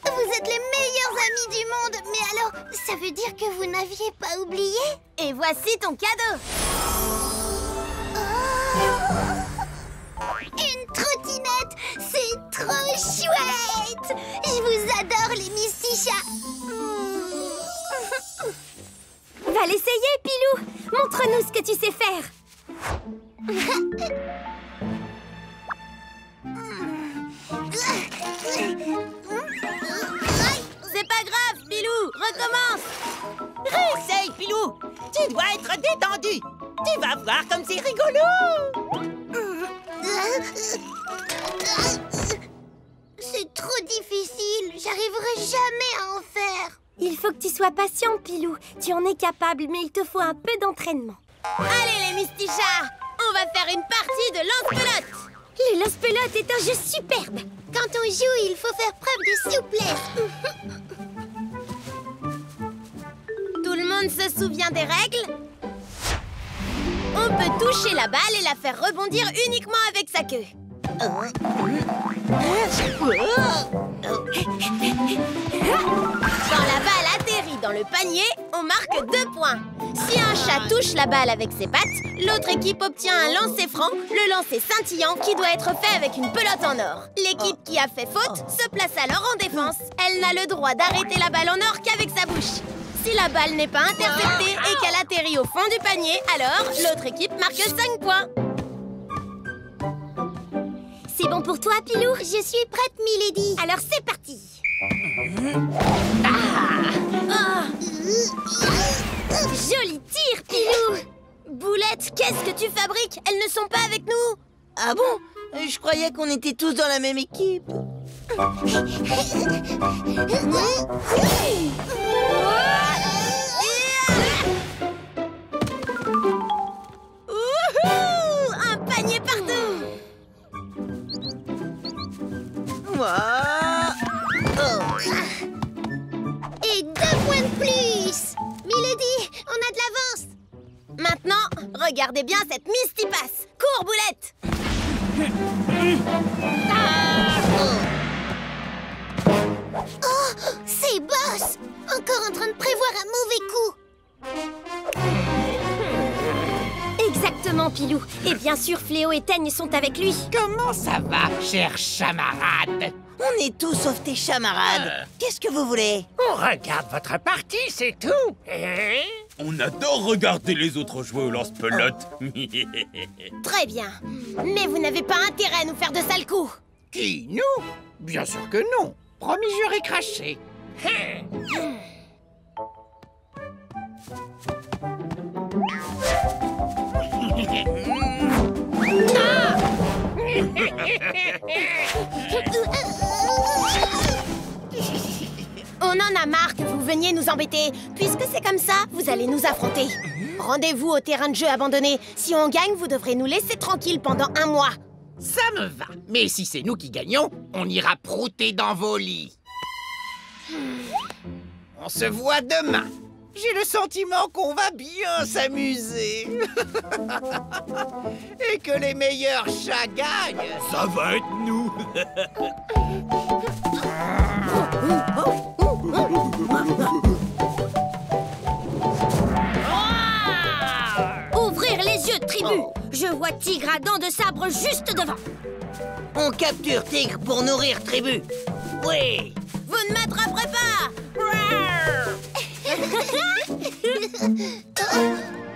Vous êtes les meilleurs amis du monde, mais alors, ça veut dire que vous n'aviez pas oublié? Et voici ton cadeau! Une trottinette, c'est trop chouette! Je vous adore, les Mistichas! Va l'essayer, Pilou! Montre-nous ce que tu sais faire! C'est pas grave, Pilou! Recommence! Réessaye, Pilou! Tu dois être détendu! Tu vas voir comme c'est rigolo! C'est trop difficile, j'arriverai jamais à en faire. Il faut que tu sois patient, Pilou. Tu en es capable, mais il te faut un peu d'entraînement. Allez, les Mistichas! On va faire une partie de lance-pelote! Le lance-pelote est un jeu superbe. Quand on joue, il faut faire preuve de souplesse. Tout le monde se souvient des règles? On peut toucher la balle et la faire rebondir uniquement avec sa queue. Quand la balle atterrit dans le panier, on marque 2 points. Si un chat touche la balle avec ses pattes, l'autre équipe obtient un lancer franc, le lancer scintillant qui doit être fait avec une pelote en or. L'équipe qui a fait faute se place alors en défense. Elle n'a le droit d'arrêter la balle en or qu'avec sa bouche. Si la balle n'est pas interceptée et qu'elle atterrit au fond du panier, alors l'autre équipe marque 5 points. C'est bon pour toi, Pilou? Je suis prête, Milady. Alors c'est parti. Joli tir, Pilou! Boulette, qu'est-ce que tu fabriques? Elles ne sont pas avec nous. Ah bon? Je croyais qu'on était tous dans la même équipe. Un panier partout! Et 2 points de plus! Milady, on a de l'avance! Maintenant, regardez bien cette Misty Pass! Cours, Boulette! Oh, c'est Boss! Encore en train de prévoir un mauvais coup! Exactement, Pilou. Et bien sûr, Fléau et Teigne sont avec lui. Comment ça va, cher chamarade? On est tous sauf tes chamarades. Qu'est-ce que vous voulez? On regarde votre partie, c'est tout. On adore regarder les autres jouer au lance-pelote. Très bien. Mais vous n'avez pas intérêt à nous faire de sales coups. Qui, nous? Bien sûr que non. Promis, juré, craché. On en a marre que vous veniez nous embêter. Puisque c'est comme ça, vous allez nous affronter. Rendez-vous au terrain de jeu abandonné. Si on gagne, vous devrez nous laisser tranquilles pendant 1 mois. Ça me va. Mais si c'est nous qui gagnons, on ira prouter dans vos lits. On se voit demain. J'ai le sentiment qu'on va bien s'amuser. Et que les meilleurs chats gagnent. Ça va être nous. Ouvrir les yeux, tribu. Je vois Tigre à dents de sabre juste devant. On capture Tigre pour nourrir tribu. Oui. Vous ne m'attraperez pas.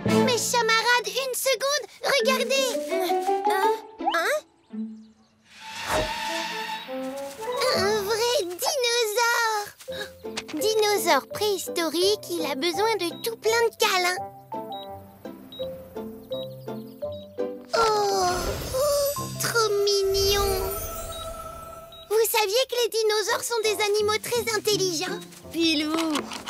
Mes chamarades, 1 seconde, regardez! Un vrai dinosaure! Dinosaure préhistorique, il a besoin de tout plein de câlins. Oh, trop mignon! Vous saviez que les dinosaures sont des animaux très intelligents? Pilou,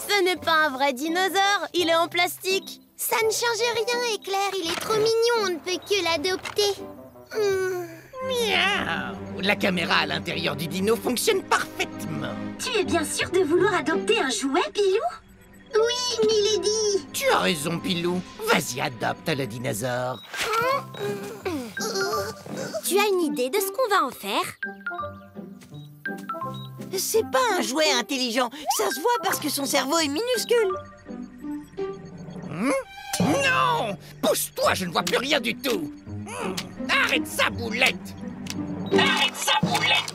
ce n'est pas un vrai dinosaure, il est en plastique. Ça ne change rien, Éclair, il est trop mignon, on ne peut que l'adopter. Miaou. La caméra à l'intérieur du dino fonctionne parfaitement. Tu es bien sûr de vouloir adopter un jouet, Pilou? Oui, Milady. Tu as raison, Pilou. Vas-y, adopte le dinosaure. Tu as une idée de ce qu'on va en faire? C'est pas un jouet intelligent. Ça se voit parce que son cerveau est minuscule. Non! Pousse-toi, je ne vois plus rien du tout. Arrête ça, Boulette. Arrête ça, Boulette.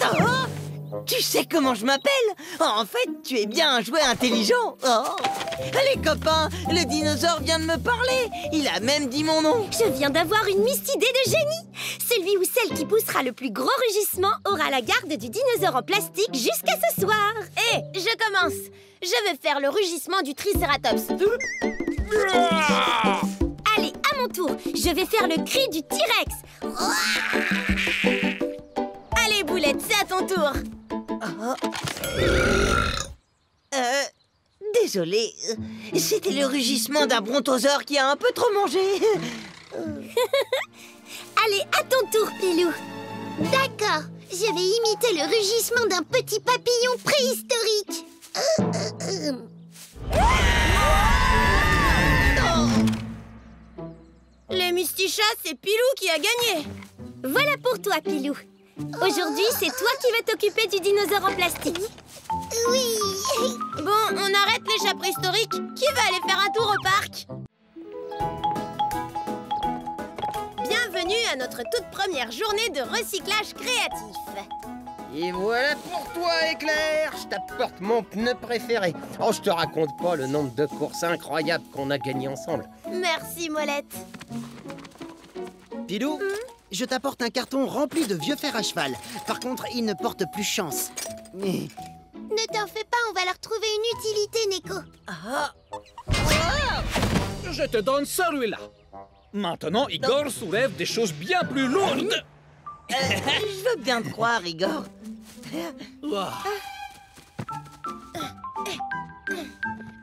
Oh, tu sais comment je m'appelle? En fait, tu es bien un jouet intelligent. Oh. Les copains, le dinosaure vient de me parler. Il a même dit mon nom. Je viens d'avoir une Misty idée de génie. Celui ou celle qui poussera le plus gros rugissement aura la garde du dinosaure en plastique jusqu'à ce soir. Je commence. Je vais faire le rugissement du Triceratops. Allez, à mon tour, je vais faire le cri du T-Rex. Allez, Boulette, c'est à ton tour. Désolé, c'était le rugissement d'un brontosaure qui a un peu trop mangé. Allez, à ton tour, Pilou. D'accord, je vais imiter le rugissement d'un petit papillon préhistorique. Les Misty-chats, c'est Pilou qui a gagné. Voilà pour toi, Pilou. Aujourd'hui, c'est toi qui vas t'occuper du dinosaure en plastique. Oui. Bon, on arrête les chats préhistoriques. Qui va aller faire un tour au parc? Bienvenue à notre toute première journée de recyclage créatif. Et voilà pour toi, Éclair. Je t'apporte mon pneu préféré. Oh, je te raconte pas le nombre de courses incroyables qu'on a gagnées ensemble. Merci, Molette. Pilou, je t'apporte un carton rempli de vieux fers à cheval. Par contre, il ne porte plus chance. Ne t'en fais pas, on va leur trouver une utilité, Neko. Je te donne celui-là. Maintenant, Igor soulève des choses bien plus lourdes. Je veux bien te croire, Igor.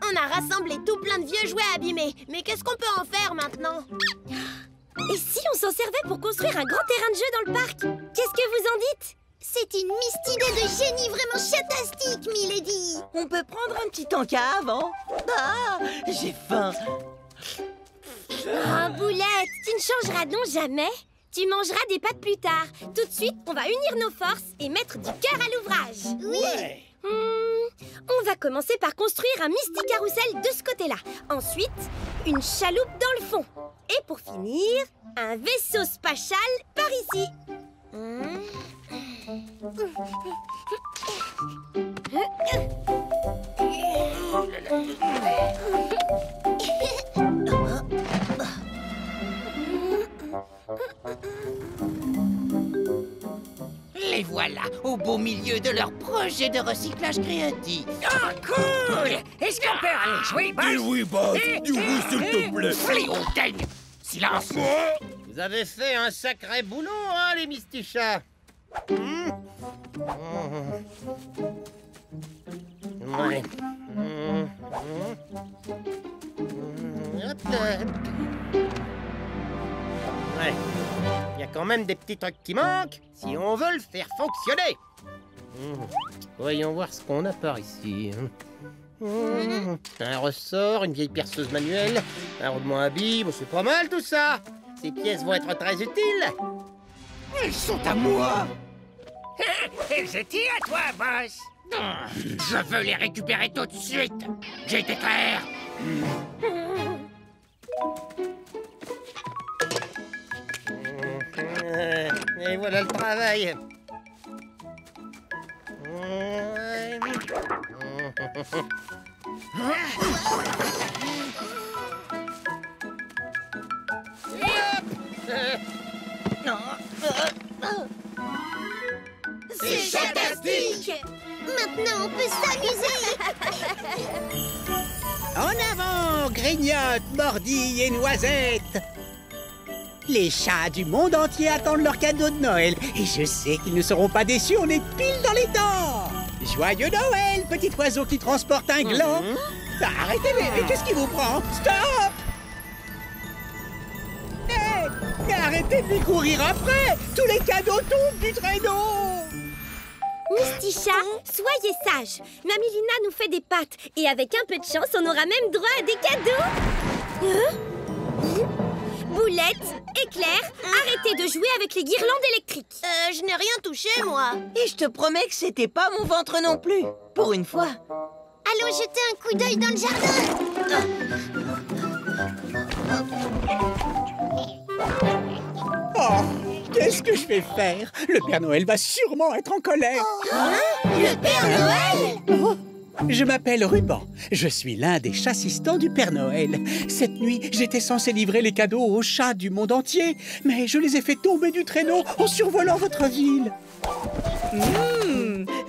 On a rassemblé tout plein de vieux jouets abîmés. Mais qu'est-ce qu'on peut en faire maintenant? Et si on s'en servait pour construire un grand terrain de jeu dans le parc? Qu'est-ce que vous en dites? C'est une idée de génie vraiment chatastique, Milady. On peut prendre un petit encas avant. Ah, j'ai faim. Oh, Boulette, tu ne changeras donc jamais. Tu mangeras des pâtes plus tard. Tout de suite, on va unir nos forces et mettre du cœur à l'ouvrage. Oui. Ouais. On va commencer par construire un Misty Carousel de ce côté-là. Ensuite, une chaloupe dans le fond. Et pour finir, un vaisseau spatial par ici. Les voilà, au beau milieu de leur projet de recyclage créatif. Ah, cool! Est-ce qu'on peut aller jouer, Buzz? Dis oui, Buzz! Dis oui, s'il te plaît! Fléau-teigne! Silence! Vous avez fait un sacré boulot, hein, les Mistichats? Ouais. Ouais. Il y a quand même des petits trucs qui manquent si on veut le faire fonctionner. Voyons voir ce qu'on a par ici. Un ressort, une vieille perceuse manuelle, un roulement à billes, bon, c'est pas mal tout ça. Ces pièces vont être très utiles. Elles sont à moi! Elles étaient à toi, Boss. Je veux les récupérer tout de suite. J'ai été clair. Et voilà le travail. C'est fantastique! Maintenant, on peut s'amuser! En avant, grignote, mordille et noisette. Les chats du monde entier attendent leur cadeau de Noël. Et je sais qu'ils ne seront pas déçus, on est pile dans les temps. Joyeux Noël, petit oiseau qui transporte un gland. Arrêtez, mais qu'est-ce qui vous prend? Stop! Mais arrêtez de lui courir après! Tous les cadeaux tombent du traîneau! Misticha, soyez sages. Mamie Lina nous fait des pâtes. Et avec un peu de chance, on aura même droit à des cadeaux. Boulette, Éclair, arrêtez de jouer avec les guirlandes électriques. Je n'ai rien touché, moi. Et je te promets que c'était pas mon ventre non plus. Pour une fois. Allons jeter un coup d'œil dans le jardin. Oh, qu'est-ce que je vais faire? Le Père Noël va sûrement être en colère. Le Père Noël? Oh, je m'appelle Ruban. Je suis l'un des chassistants du Père Noël. Cette nuit, j'étais censé livrer les cadeaux aux chats du monde entier, mais je les ai fait tomber du traîneau en survolant votre ville.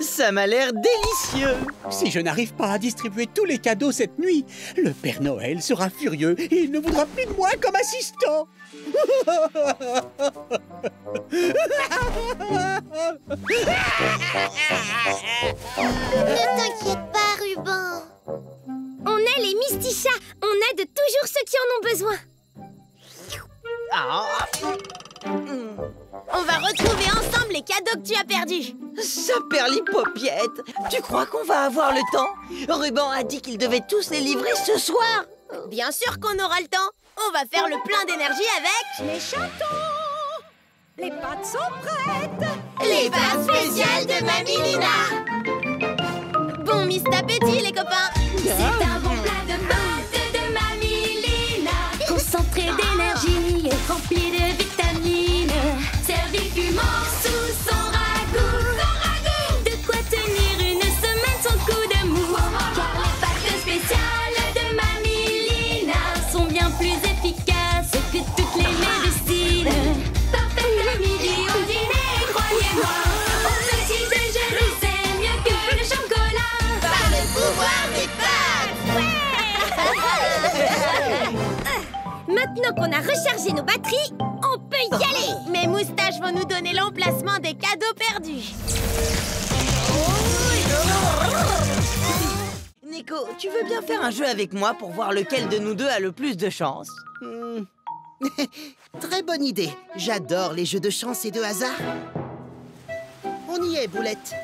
Ça m'a l'air délicieux. Si je n'arrive pas à distribuer tous les cadeaux cette nuit, le Père Noël sera furieux et il ne voudra plus de moi comme assistant. Ne t'inquiète pas, Ruban. On est les Mistichats. On aide toujours ceux qui en ont besoin. On va retrouver ensemble les cadeaux que tu as perdus. Saperlipaupiette, tu crois qu'on va avoir le temps? Ruban a dit qu'il devait tous les livrer ce soir. Bien sûr qu'on aura le temps. On va faire le plein d'énergie avec... Les chatons! Les pâtes sont prêtes! Les pâtes spéciales de Mamie Lina! Bon Miss Appétit, les copains! C'est un bon plat de pâtes de Mamie Lina, concentré d'énergie et rempli de vitamines, servi fumant sous son ragoût. De quoi tenir une semaine sans coup de mou. Car les pâtes spéciales de Mamie Lina sont bien plus efficaces que toutes les médecines. Parfaites à midi, au dîner, croyez-moi. Au petit déjeuner, c'est mieux que le chocolat. Par le pouvoir des pâtes! Maintenant qu'on a rechargé nos batteries, on peut y aller. Mes moustaches anges vont nous donner l'emplacement des cadeaux perdus. Nico, tu veux bien faire un jeu avec moi pour voir lequel de nous deux a le plus de chance? Très bonne idée. J'adore les jeux de chance et de hasard. On y est, Boulette.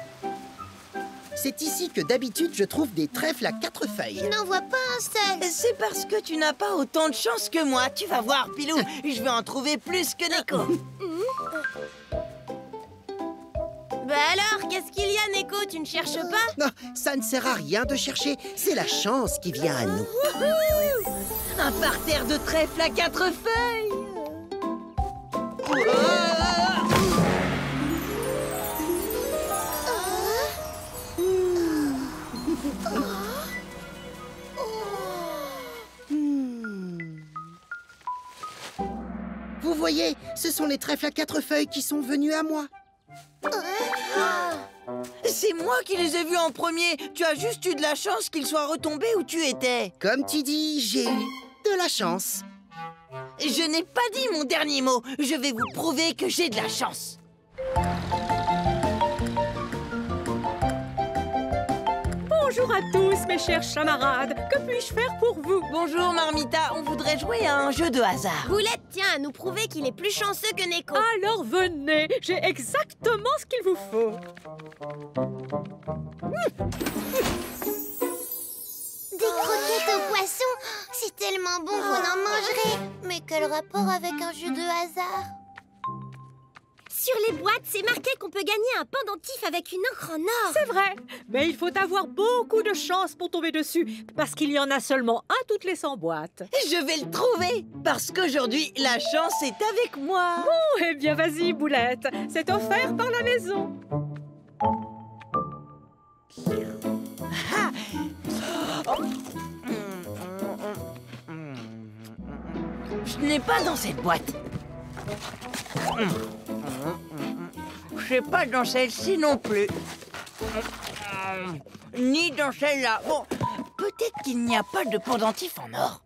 C'est ici que d'habitude je trouve des trèfles à 4 feuilles. Je n'en vois pas un seul. C'est parce que tu n'as pas autant de chance que moi. Tu vas voir, Pilou, je vais en trouver plus que Nico. Bah alors, qu'est-ce qu'il y a, Neko? Tu ne cherches pas? Non, ça ne sert à rien de chercher. C'est la chance qui vient à nous. Un parterre de trèfles à 4 feuilles. Vous voyez, ce sont les trèfles à 4 feuilles qui sont venus à moi. C'est moi qui les ai vus en premier. Tu as juste eu de la chance qu'ils soient retombés où tu étais. Comme tu dis, j'ai eu de la chance. Je n'ai pas dit mon dernier mot. Je vais vous prouver que j'ai de la chance. Bonjour à tous, mes chers camarades. Que puis-je faire pour vous? Bonjour, Marmita. On voudrait jouer à un jeu de hasard. Boulette tient à nous prouver qu'il est plus chanceux que Neko. Alors venez, j'ai exactement ce qu'il vous faut. Des croquettes au poisson, c'est tellement bon qu'on en mangerait. Mais quel rapport avec un jeu de hasard? Sur les boîtes, c'est marqué qu'on peut gagner un pendentif avec une encre en or. C'est vrai, mais il faut avoir beaucoup de chance pour tomber dessus, parce qu'il y en a seulement un toutes les 100 boîtes. Je vais le trouver, parce qu'aujourd'hui, la chance est avec moi. Bon, eh bien vas-y, Boulette, c'est offert par la maison. Je n'ai pas dans cette boîte. Je sais pas dans celle-ci non plus. Ni dans celle-là. Bon, peut-être qu'il n'y a pas de pendentif en or.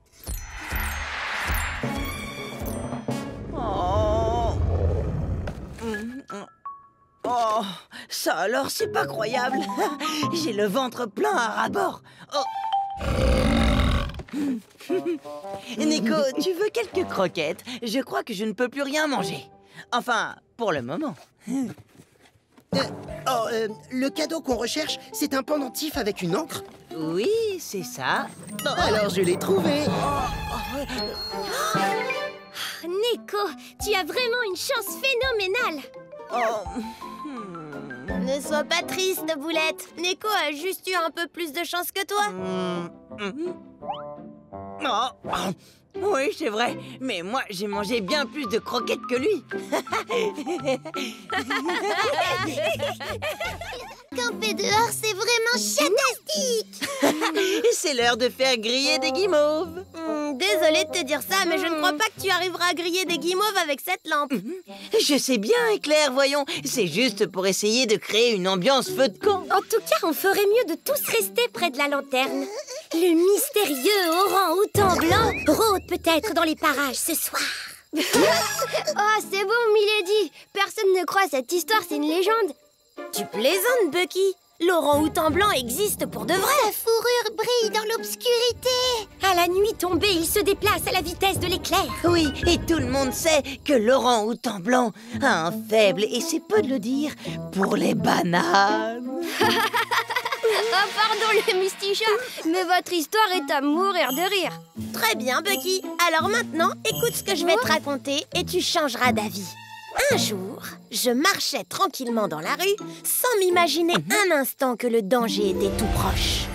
Oh, ça alors, c'est pas croyable. J'ai le ventre plein à ras-bord. Oh. Nico, tu veux quelques croquettes? Je crois que je ne peux plus rien manger. Enfin, pour le moment. Le cadeau qu'on recherche, c'est un pendentif avec une encre? Oui, c'est ça. Alors je l'ai trouvé. Neko, tu as vraiment une chance phénoménale. Ne sois pas triste, Boulette. Neko a juste eu un peu plus de chance que toi. Oui, c'est vrai. Mais moi, j'ai mangé bien plus de croquettes que lui. Camper dehors, c'est vraiment fantastique. C'est l'heure de faire griller des guimauves. Désolée de te dire ça, mais je ne crois pas que tu arriveras à griller des guimauves avec cette lampe. Je sais bien, Éclair, voyons. C'est juste pour essayer de créer une ambiance feu de camp. En tout cas, on ferait mieux de tous rester près de la lanterne. Le mystérieux orang-outan blanc rôde peut-être dans les parages ce soir. Oh, c'est bon, Milady. Personne ne croit à cette histoire, c'est une légende. Tu plaisantes, Bucky. L'orang-outan blanc existe pour de vrai. Sa fourrure brille dans l'obscurité. À la nuit tombée, il se déplace à la vitesse de l'éclair. Oui, et tout le monde sait que l'orang-outan blanc a un faible, et c'est peu de le dire, pour les bananes. Oh, pardon, le Misty-Chat, mais votre histoire est à mourir de rire. Très bien, Bucky. Alors maintenant, écoute ce que je vais te raconter et tu changeras d'avis. Un jour, je marchais tranquillement dans la rue sans m'imaginer un instant que le danger était tout proche.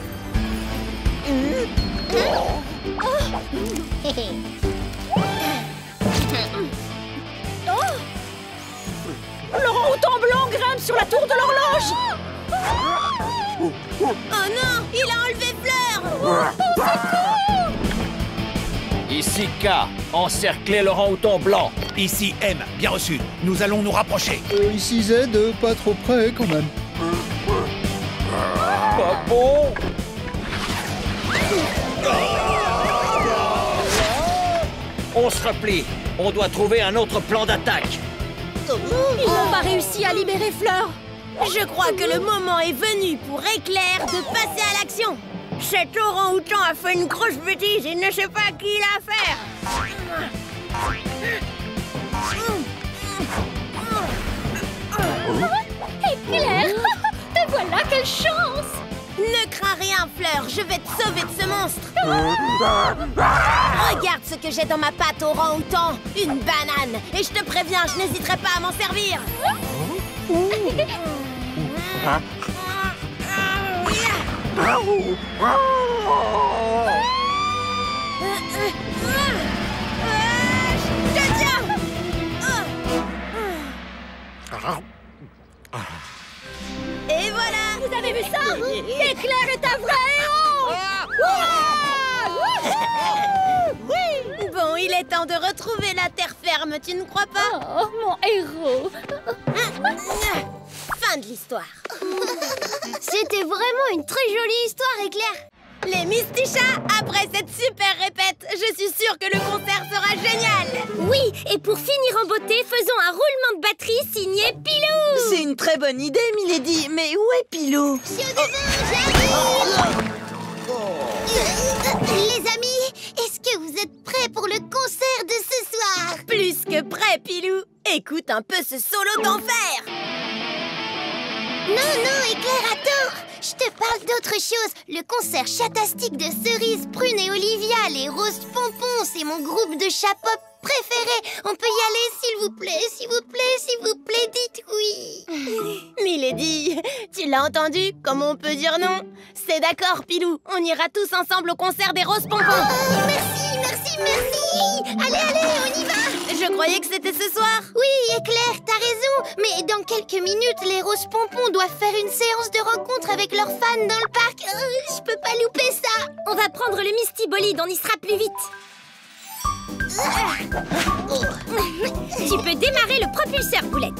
L'orang-outan blanc grimpe sur la tour de l'horloge. Oh non, il a enlevé Fleur. Ici K, encerclez l'orang-outan blanc. Ici M, bien reçu. Nous allons nous rapprocher. Ici Z, pas trop près quand même. Pas bon. On se replie. On doit trouver un autre plan d'attaque. Ils n'ont pas réussi à libérer Fleur. Je crois que le moment est venu pour Éclair de passer à l'action. Cet orang-outan a fait une grosse bêtise, il ne sait pas qui il a affaire. Éclair, te voilà, quelle chance! Ne crains rien, Fleur, je vais te sauver de ce monstre. Regarde ce que j'ai dans ma patte orang-outan, une banane. Et je te préviens, je n'hésiterai pas à m'en servir. Et voilà! Vous avez vu ça? Éclair est un vrai héros! Bon, il est temps de retrouver la terre ferme, tu ne crois pas? Oh, mon héros! Fin de l'histoire. C'était vraiment une très jolie histoire, Éclair. Les Mistichas, après cette super répète, je suis sûre que le concert sera génial. Oui, et pour finir en beauté, faisons un roulement de batterie signé Pilou. C'est une très bonne idée, Milady. Mais où est Pilou? Les amis, est-ce que vous êtes prêts pour le concert de ce soir? Plus que prêt, Pilou. Écoute un peu ce solo d'enfer. Non, Éclair a tort. Je te parle d'autre chose. Le concert chatastique de Cerise, Prune et Olivia, les Roses Pompons, c'est mon groupe de chat pop préféré. On peut y aller, s'il vous plaît, s'il vous plaît, s'il vous plaît, dites oui. Milady, tu l'as entendu? Comment on peut dire non? C'est d'accord, Pilou. On ira tous ensemble au concert des Roses Pompons. Oh, merci, merci, merci. Allez, on y va. Je croyais que c'était ce soir. Oui, Éclair, t'as raison. Mais dans quelques minutes, les Roses Pompons doivent faire une séance de rencontre avec leurs fans dans le parc. Je peux pas louper ça. On va prendre le Misty Bolide, on y sera plus vite. Tu peux démarrer le propulseur, Boulette.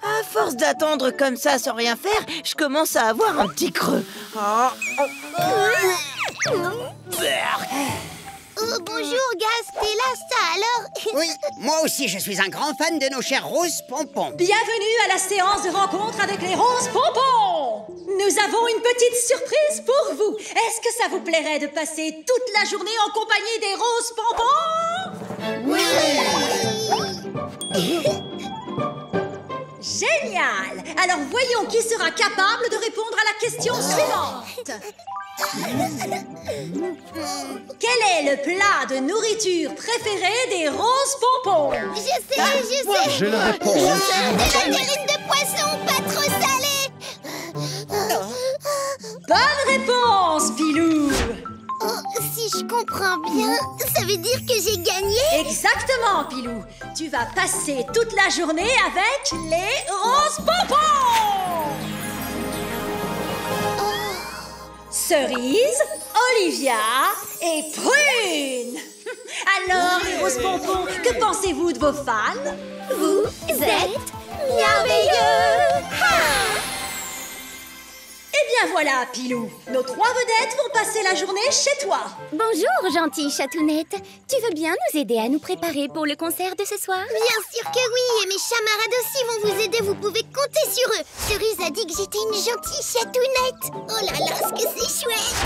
À force d'attendre comme ça sans rien faire, je commence à avoir un petit creux. Bonjour, Gaz, t'es là, ça alors? Oui, moi aussi je suis un grand fan de nos chers Roses Pompons. Bienvenue à la séance de rencontre avec les Roses Pompons. Nous avons une petite surprise pour vous. Est-ce que ça vous plairait de passer toute la journée en compagnie des Roses Pompons? Oui. Génial! Alors voyons qui sera capable de répondre à la question suivante. Quel est le plat de nourriture préféré des Roses Pompons? Je sais. J'ai la réponse. De la terrine de poisson, pas trop salée. Bonne réponse, Pilou! Si je comprends bien, ça veut dire que j'ai gagné? Exactement, Pilou. Tu vas passer toute la journée avec les Roses Pompons. Cerise, Olivia et Prune. Alors, les Roses Pompons, que pensez-vous de vos fans? Vous êtes merveilleux. Eh bien voilà, Pilou. Nos 3 vedettes vont passer la journée chez toi. Bonjour, gentille chatounette. Tu veux bien nous aider à nous préparer pour le concert de ce soir? Bien sûr que oui, et mes camarades aussi vont vous aider, vous pouvez compter sur eux. Cerise a dit que j'étais une gentille chatounette. Oh là là, ce que c'est chouette.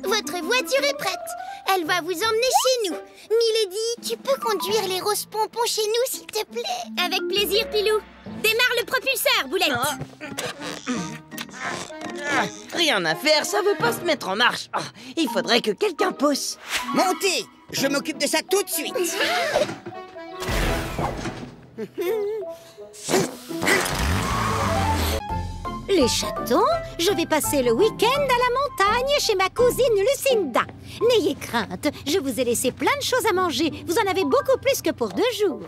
Votre voiture est prête. Elle va vous emmener chez nous. Milady, tu peux conduire les Roses Pompons chez nous, s'il te plaît? Avec plaisir, Pilou. Démarre le propulseur, Boulette. Rien à faire, ça veut pas se mettre en marche. Il faudrait que quelqu'un pousse. Montez, je m'occupe de ça tout de suite. Les chatons, je vais passer le week-end à la montagne chez ma cousine Lucinda. N'ayez crainte, je vous ai laissé plein de choses à manger. Vous en avez beaucoup plus que pour 2 jours.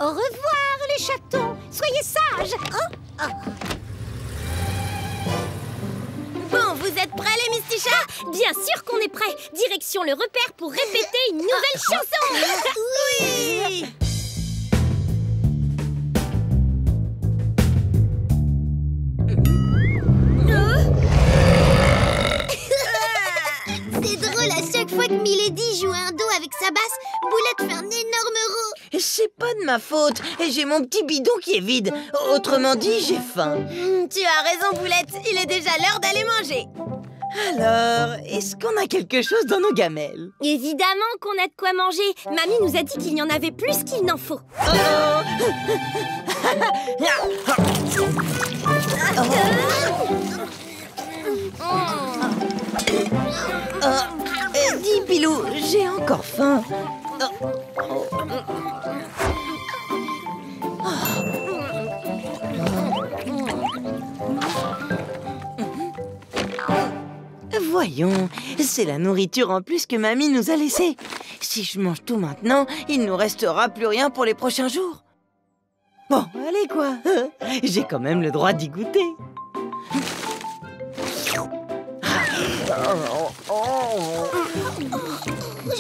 Au revoir, les chatons. Soyez sages. Bon, vous êtes prêts, les Misty Chat? Bien sûr qu'on est prêt. Direction le repère pour répéter une nouvelle chanson. Oui. C'est drôle, à chaque fois que Milady joue un do avec sa basse, Boulette fait un énorme rot. C'est pas de ma faute. J'ai mon petit bidon qui est vide. Autrement dit, j'ai faim. Tu as raison, Boulette. Il est déjà l'heure d'aller manger. Alors, est-ce qu'on a quelque chose dans nos gamelles? Évidemment qu'on a de quoi manger. Mamie nous a dit qu'il y en avait plus qu'il n'en faut. Dis, Pilou, j'ai encore faim. Voyons, c'est la nourriture en plus que Mamie nous a laissée. Si je mange tout maintenant, il nous restera plus rien pour les prochains jours. Bon, allez quoi, j'ai quand même le droit d'y goûter.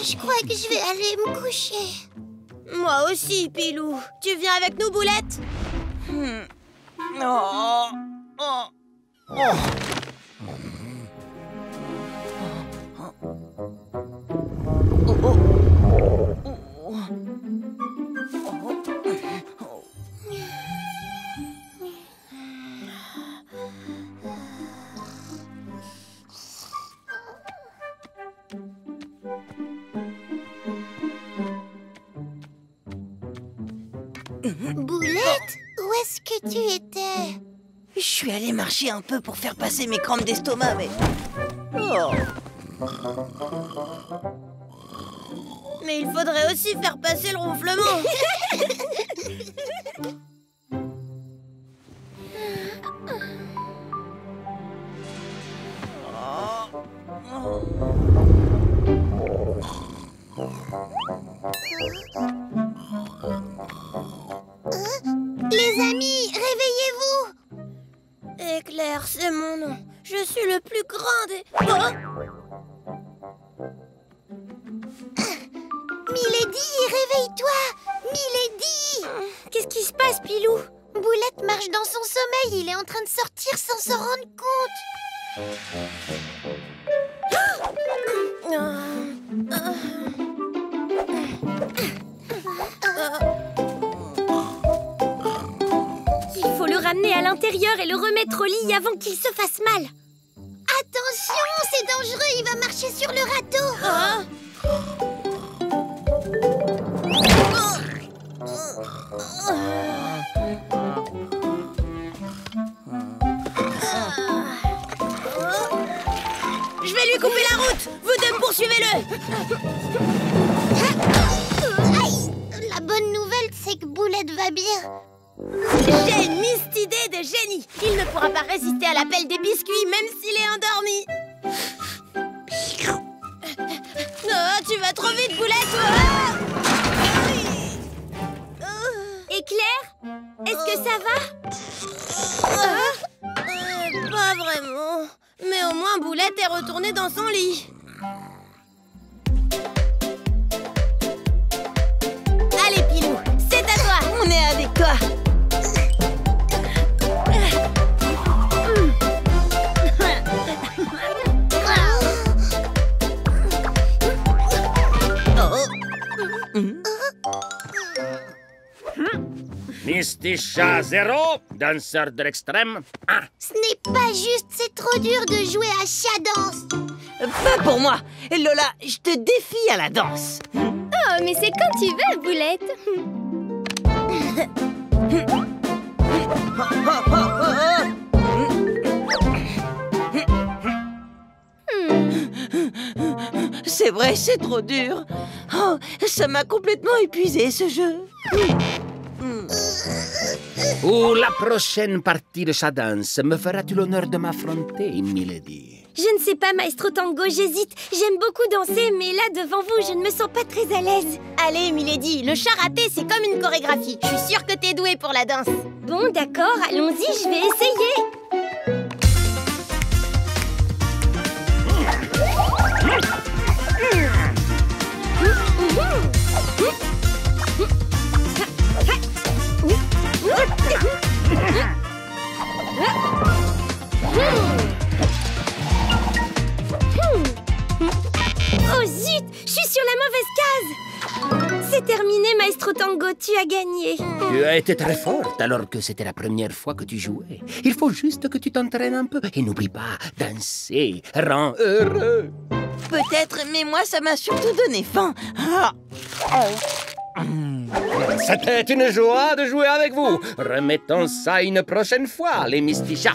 Je crois que je vais aller me coucher. Moi aussi, Pilou. Tu viens avec nous, Boulette? Boulette, où est-ce que tu étais? Je suis allée marcher un peu pour faire passer mes crampes d'estomac, mais... Mais il faudrait aussi faire passer le ronflement. Les amis, réveillez-vous! Éclair, c'est mon nom. Je suis le plus grand des... Milady, réveille-toi! Milady! Qu'est-ce qui se passe, Pilou? Boulette marche dans son sommeil. Il est en train de sortir sans s'en rendre compte. Il faut le ramener à l'intérieur et le remettre au lit avant qu'il se fasse mal. Attention, c'est dangereux, il va marcher sur le râteau. Je vais lui couper la route. Vous deux, poursuivez-le. La bonne nouvelle, c'est que Boulette va bien. J'ai une Misty idée de génie. Il ne pourra pas résister à l'appel des biscuits, même s'il est endormi. Oh, tu vas trop vite, Boulette. Éclair, est-ce que ça va? Pas vraiment. Mais au moins, Boulette est retournée dans son lit. Allez, Pilou, c'est à toi. On est avec toi. Misty Chat 0, danseur de l'extrême 1. Ce n'est pas juste, c'est trop dur de jouer à chat danse. Pas pour moi. Lola, je te défie à la danse. Oh, mais c'est quand tu veux, Boulette. C'est vrai, c'est trop dur. Oh, ça m'a complètement épuisé, ce jeu. Pour la prochaine partie de sa danse, me feras-tu l'honneur de m'affronter, Milady? Je ne sais pas, Maestro Tango, j'hésite. J'aime beaucoup danser, mais là, devant vous, je ne me sens pas très à l'aise. Allez, Milady, le chat raté, c'est comme une chorégraphie. Je suis sûre que t'es douée pour la danse. Bon, d'accord, allons-y, je vais essayer. Oh zut, je suis sur la mauvaise case. C'est terminé, Maestro Tango, tu as gagné. Tu as été très forte alors que c'était la première fois que tu jouais. Il faut juste que tu t'entraînes un peu. Et n'oublie pas, danser rend heureux. Peut-être, mais moi, ça m'a surtout donné faim. Ah. C'était une joie de jouer avec vous. Remettons ça une prochaine fois, les Mistichas.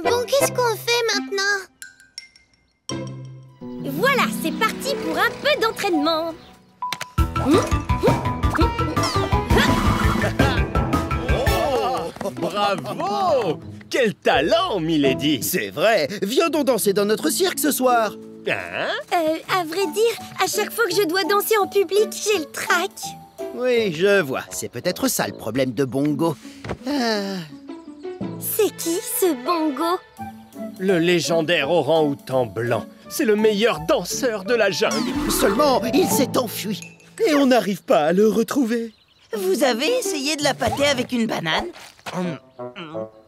Bon, qu'est-ce qu'on fait maintenant? Voilà, c'est parti pour un peu d'entraînement. Bravo! Quel talent, Milady! C'est vrai. Viens donc danser dans notre cirque ce soir. Hein? À vrai dire, à chaque fois que je dois danser en public, j'ai le trac. Oui, je vois. C'est peut-être ça le problème de Bongo. C'est qui, ce Bongo? Le légendaire orang-outan blanc. C'est le meilleur danseur de la jungle. Seulement, il s'est enfui. Et on n'arrive pas à le retrouver. Vous avez essayé de la pâter avec une banane?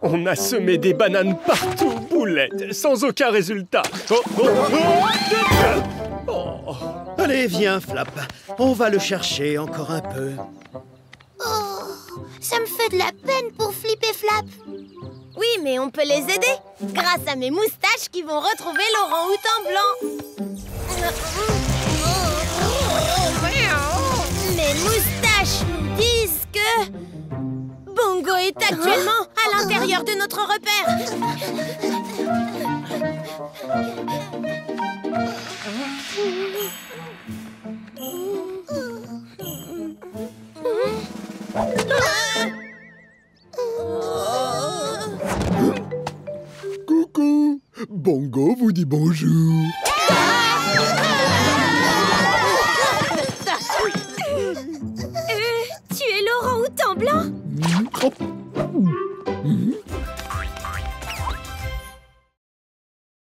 On a semé des bananes partout, Boulette, sans aucun résultat. Allez, viens, Flap. On va le chercher encore un peu. Oh, ça me fait de la peine pour Flip et Flap. Oui, mais on peut les aider grâce à mes moustaches qui vont retrouver l'orang-outan blanc. Mes moustaches nous disent que Bongo est actuellement à l'intérieur de notre repère. Coucou, Bongo vous dit bonjour. Tu es l'orang-outan blanc?